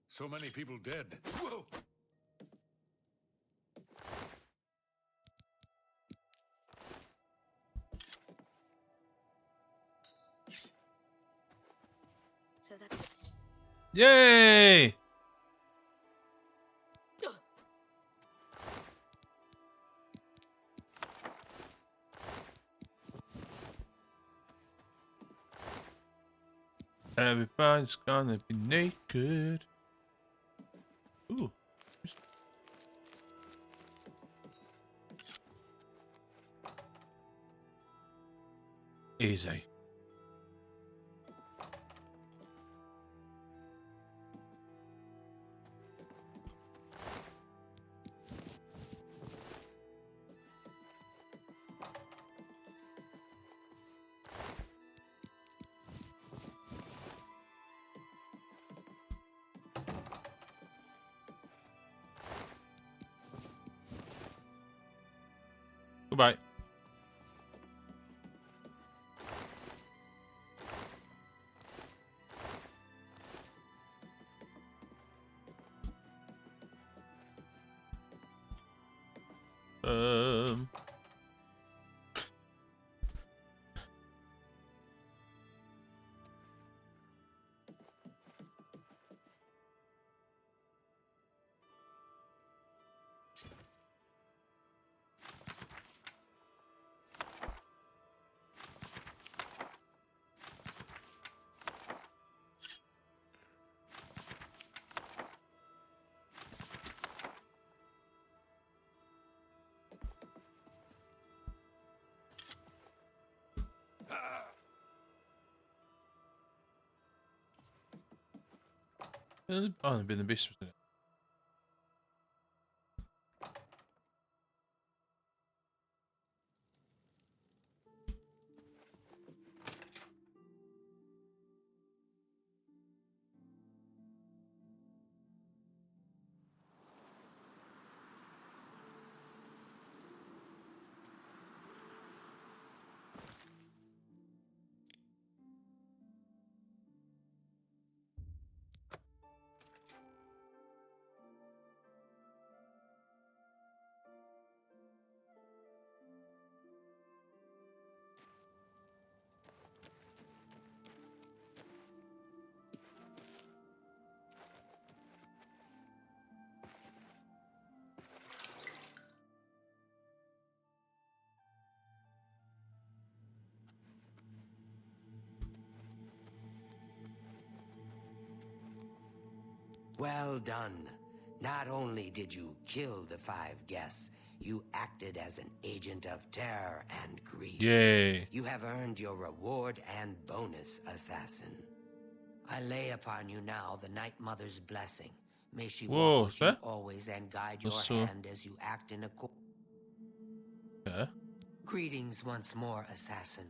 So many people dead. Whoa! So that. Yay! Everybody's gonna be naked. Ooh. Easy. Goodbye. Um. Oh, they've been the beast with it. Well done. Not only did you kill the 5 guests, you acted as an agent of terror and greed. Yay. You have earned your reward and bonus, assassin. I lay upon you now the Night Mother's blessing. May she Whoa, walk with you always and guide your hand as you act in accord. Okay. Greetings once more, assassin.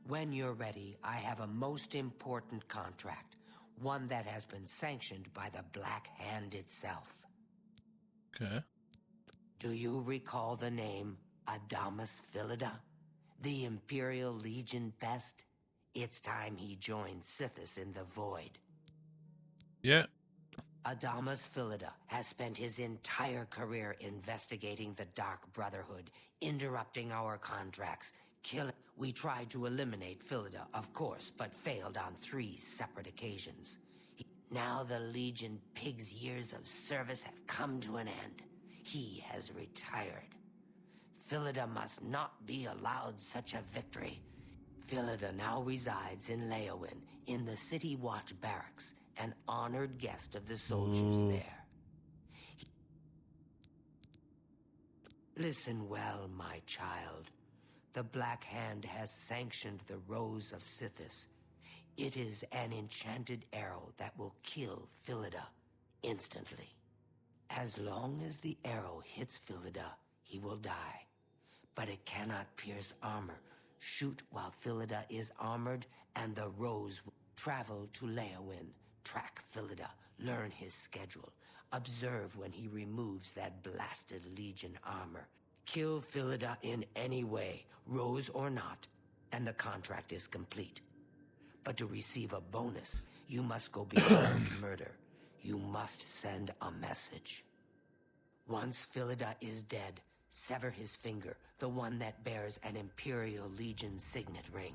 When you're ready, I have a most important contract. One that has been sanctioned by the Black Hand itself. Okay. Do you recall the name Adamus Philida? The Imperial Legion pest? It's time he joined Sithis in the Void. Yeah. Adamas Philida has spent his entire career investigating the Dark Brotherhood, interrupting our contracts, killing. We tried to eliminate Philida, of course, but failed on 3 separate occasions. Now the Legion Pig's years of service have come to an end. He has retired. Philida must not be allowed such a victory. Philida now resides in Leowin, in the City Watch Barracks, an honored guest of the soldiers there. Listen well, my child. The Black Hand has sanctioned the Rose of Sithis. It is an enchanted arrow that will kill Philida instantly. As long as the arrow hits Philida, he will die. But it cannot pierce armor. Shoot while Philida is armored, and the Rose will travel to Leowin, track Philida, learn his schedule, observe when he removes that blasted Legion armor. Kill Philida in any way, Rose or not, and the contract is complete. But to receive a bonus, you must go beyond murder. You must send a message. Once Philida is dead, sever his finger, the one that bears an Imperial Legion signet ring.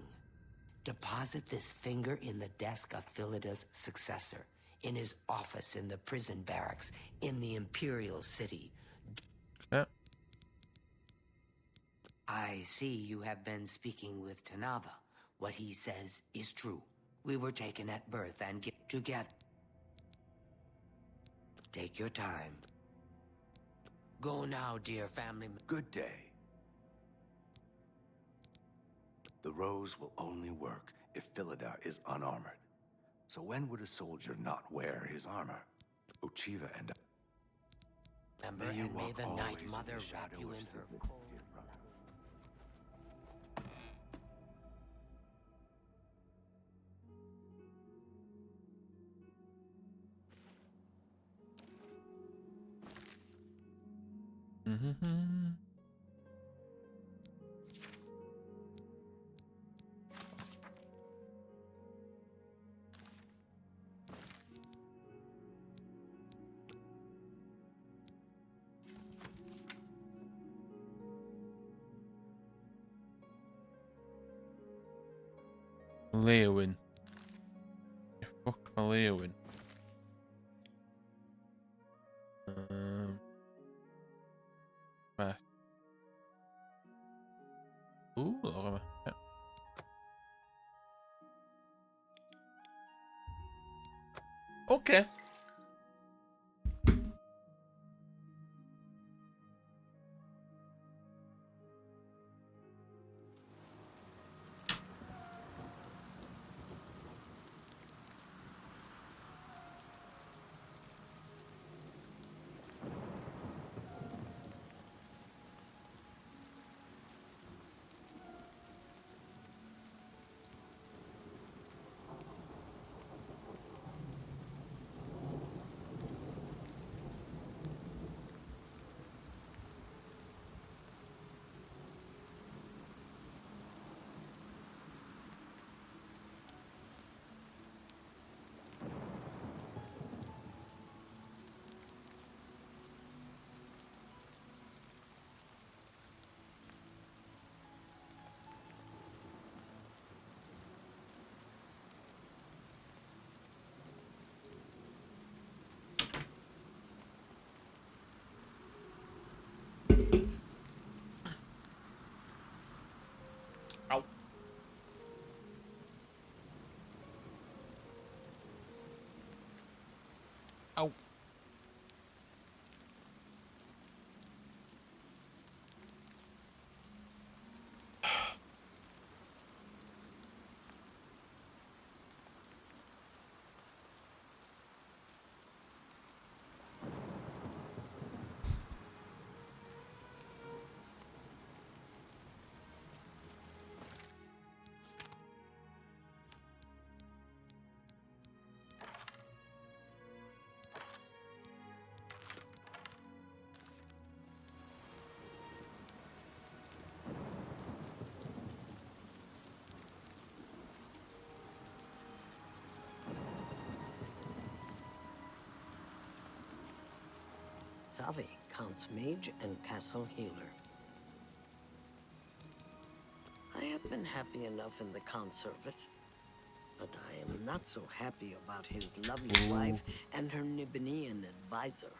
Deposit this finger in the desk of Philida's successor, in his office in the prison barracks, in the Imperial City. Yeah. I see you have been speaking with Tanava. What he says is true. We were taken at birth and get together. Take your time. Go now, dear family. Good day. The Rose will only work if Philida is unarmored. So when would a soldier not wear his armor? Ochiva and Remember, and may the Night Mother wrap you in her cold. Leowin. Fuck my Leowin. Right. Ooh, look at Okay. Savi, Count's mage and castle healer. I have been happy enough in the Count's service, but I am not so happy about his lovely wife and her Nibanian advisor.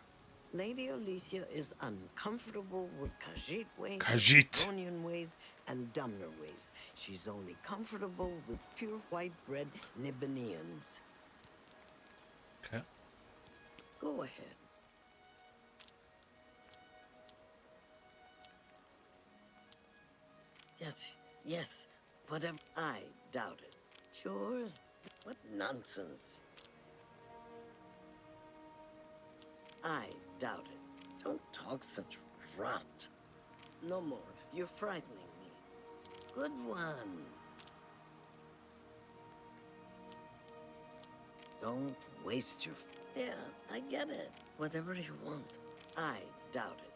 Lady Alicia is uncomfortable with Khajiit ways, Argonian ways, and Dumner ways. She's only comfortable with pure white-bread Nibanians. Okay. Go ahead. Yes, whatever. I doubt it. Sure? What nonsense. I doubt it. Don't talk such rot. No more. You're frightening me. Good one. Don't waste your... Yeah, I get it. Whatever you want. I doubt it.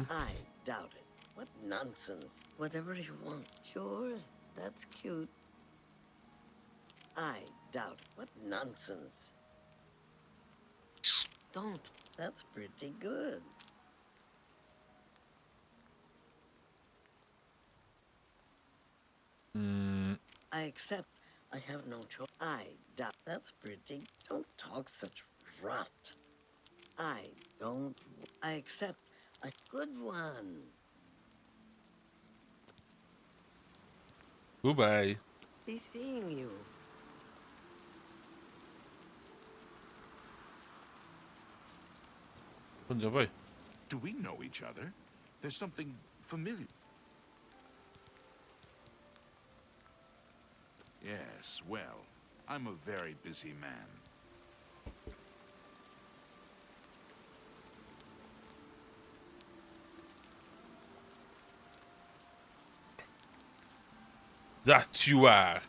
I doubt it. What nonsense. Whatever you want. Sure, that's cute. I doubt it. What nonsense. Don't. That's pretty good. I accept. I have no choice. I doubt. That's pretty. Don't talk such rot. I don't. I accept. A good one. Goodbye. Be seeing you. Do we know each other? There's something familiar. Yes, well, I'm a very busy man. That you are.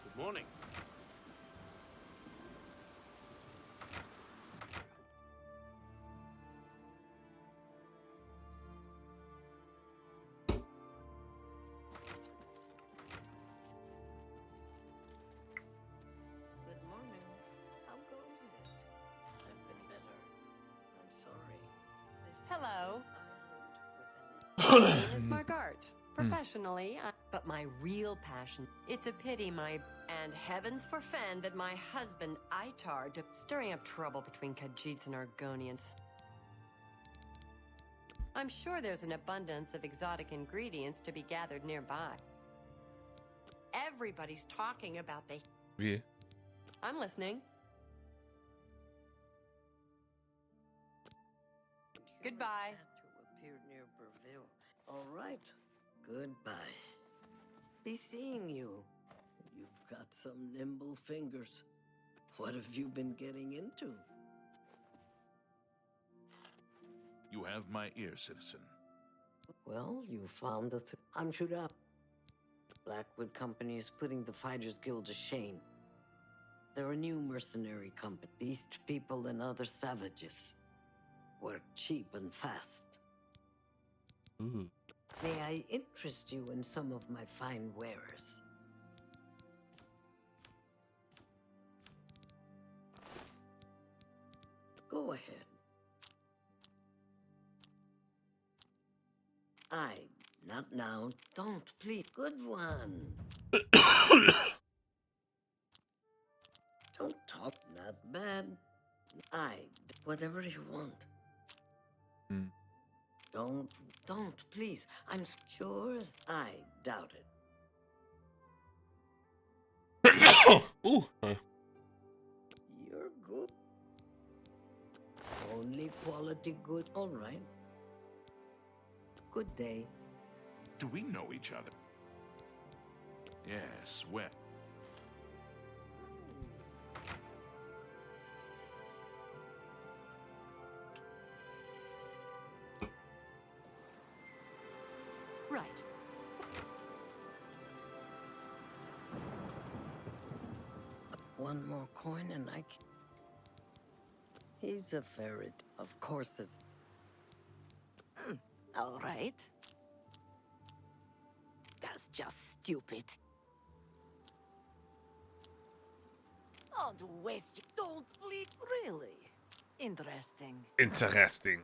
Good morning. Good morning. How goes it? I've been better. I'm sorry. Hello. My name is Margart. Professionally, but my real passion, it's a pity and heavens forfend that my husband, Itar, stirring up trouble between Khajiits and Argonians. I'm sure there's an abundance of exotic ingredients to be gathered nearby. Everybody's talking about the... Yeah. I'm listening. Goodbye. To appear near Burville. All right. Goodbye. Be seeing you. You've got some nimble fingers. What have you been getting into? You have my ear, citizen. Well, you found the I'm shoot up. Blackwood Company is putting the Fighters Guild to shame. They're a new mercenary company. Beast people and other savages. Work cheap and fast. Ooh. May I interest you in some of my fine wares? Go ahead. Not now. Don't, please. Good one. Don't talk. Not bad. Whatever you want. Don't, please. I'm sure. I doubt it. Ooh. You're good. Only quality good. All right. Good day. Do we know each other? Yes, well. Right. one more coin and I can... He's a ferret. Of course it's... All right. That's just stupid. Don't waste your... Don't please. Really? Interesting. Interesting.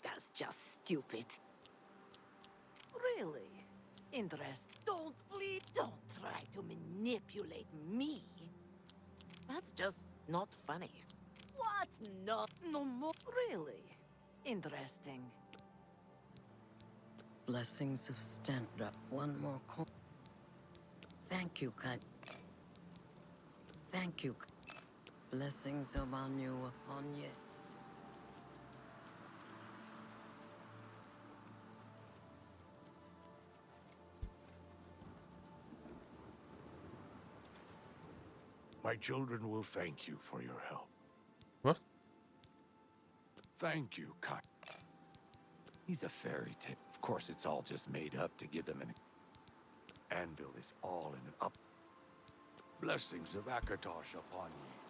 That's just stupid. Really? Interesting. Don't please. Don't try to manipulate me. That's just not funny. What? No more. Really? Interesting. Blessings of stand-up. One more coin. Thank you, God. Thank you. Blessings of Anu upon you. My children will thank you for your help. What? Thank you, Kai. He's a fairy tale. Of course, it's all just made up to give them an... Anvil is all in an up... Blessings of Akatosh upon ye.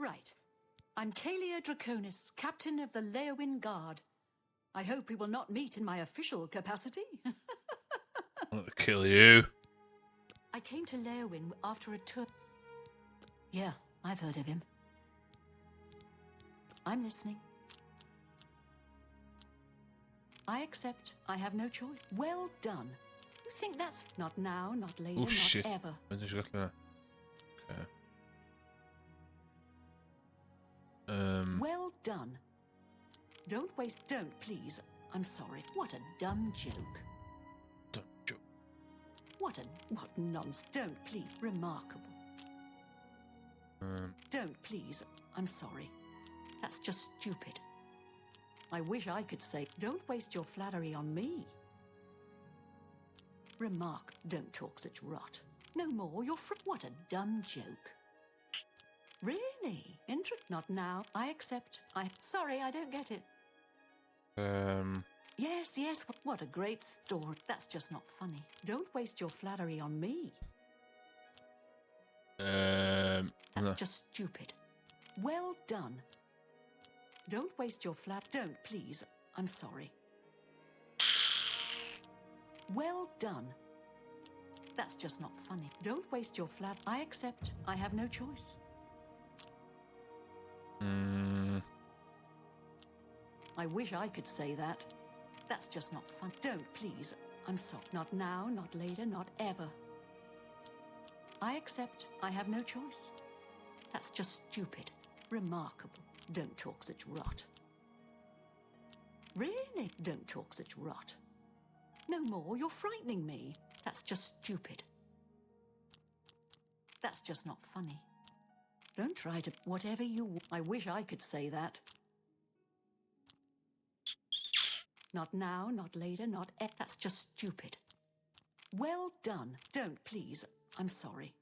Right. I'm Kalia Draconis, captain of the Leowin Guard. I hope we will not meet in my official capacity. I'll kill you. I came to Leowin after a tour. Yeah, I've heard of him. I'm listening. I accept. I have no choice. Well done. You think that's not now, not later, Oh not shit. ever. When did you get there? Okay. Well done. Don't waste. Don't, please. I'm sorry. What a dumb joke. Dumb joke. What nonsense. Don't, please. Remarkable. Don't, please. I'm sorry. That's just stupid. I wish I could say, don't waste your flattery on me. Remark. Don't talk such rot. No more. What a dumb joke. Really? Not now. I accept. Sorry, I don't get it. Yes, yes. What a great story. That's just not funny. Don't waste your flattery on me. That's no. just stupid. Well done. Don't waste your Don't, please. I'm sorry. Well done. That's just not funny. Don't waste your I accept. I have no choice. I wish I could say that. That's just not fun. Don't, please. I'm sorry. Not now, not later, not ever. I accept. I have no choice. That's just stupid. Remarkable. Don't talk such rot. Really? Don't talk such rot. No more. You're frightening me. That's just stupid. That's just not funny. Don't try to... Whatever you... I wish I could say that. Not now, not later, not... That's just stupid. Well done. Don't, please. I'm sorry.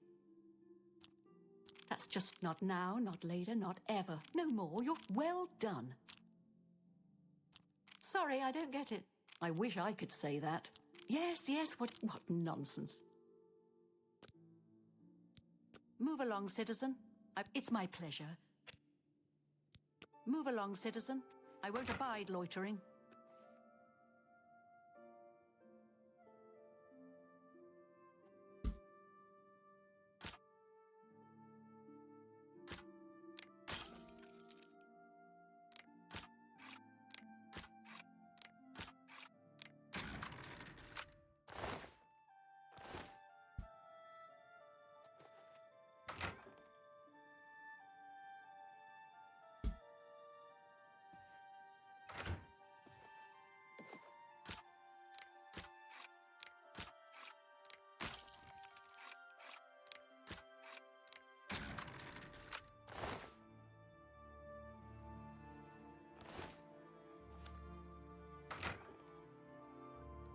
That's just not now, not later, not ever. No more. You're... Well done. Sorry, I don't get it. I wish I could say that. Yes, yes, what nonsense. Move along, citizen. It's my pleasure. Move along, citizen. I won't abide loitering.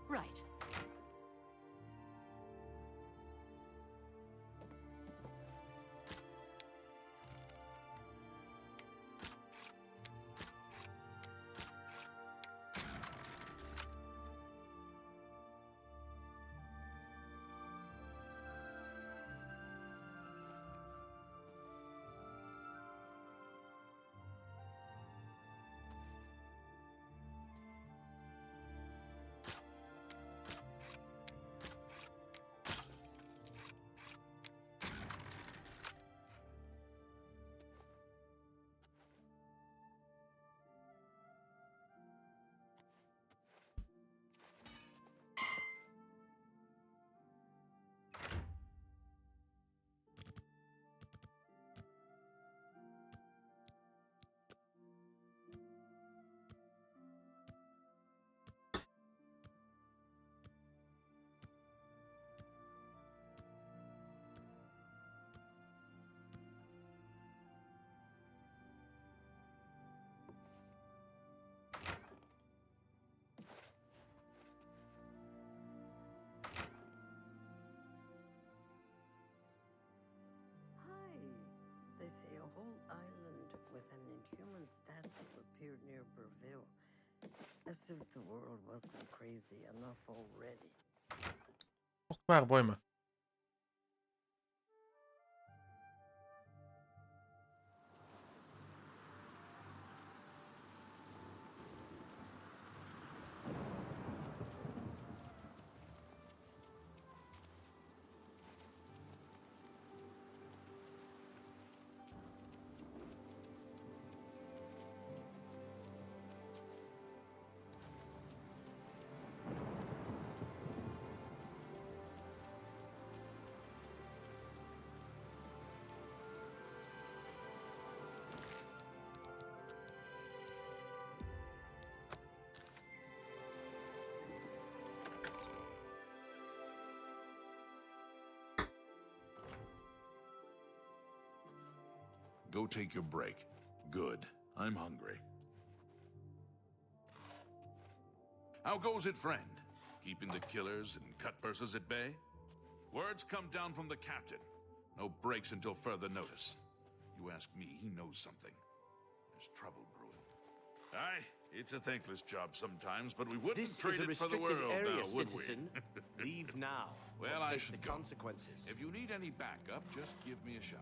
Right. Hi. They say a whole island with an inhuman statue appeared near Burville. As if the world wasn't crazy enough already. Och, bärbojme. Go take your break. Good. I'm hungry. How goes it, friend? Keeping the killers and cut-pursers at bay? Words come down from the captain. No breaks until further notice. You ask me, he knows something. There's trouble brewing. Aye, it's a thankless job sometimes, but we wouldn't This trade is a it for the restricted world area, now, would citizen. we? Leave now. Well, or I face should the go. consequences. If you need any backup, just give me a shout.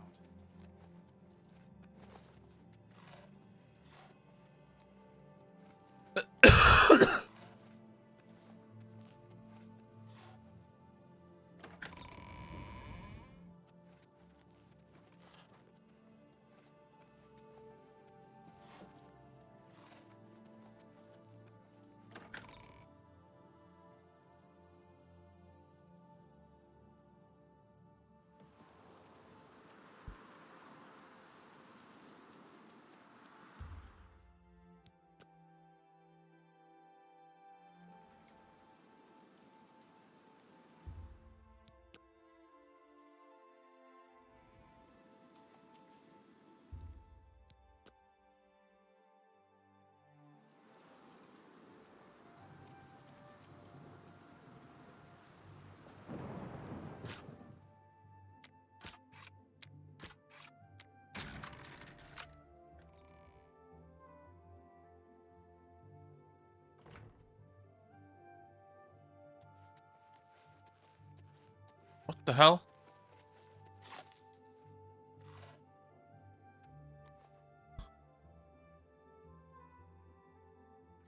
What the hell?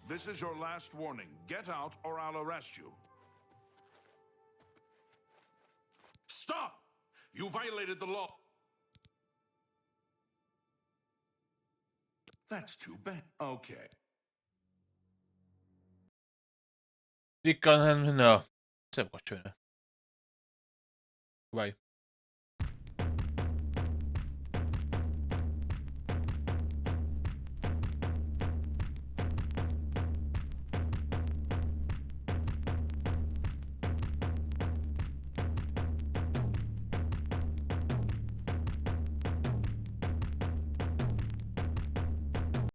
This is your last warning. Get out or I'll arrest you. Stop! You violated the law. That's too bad. Okay. Dick on him, no. Sen watch it. Right.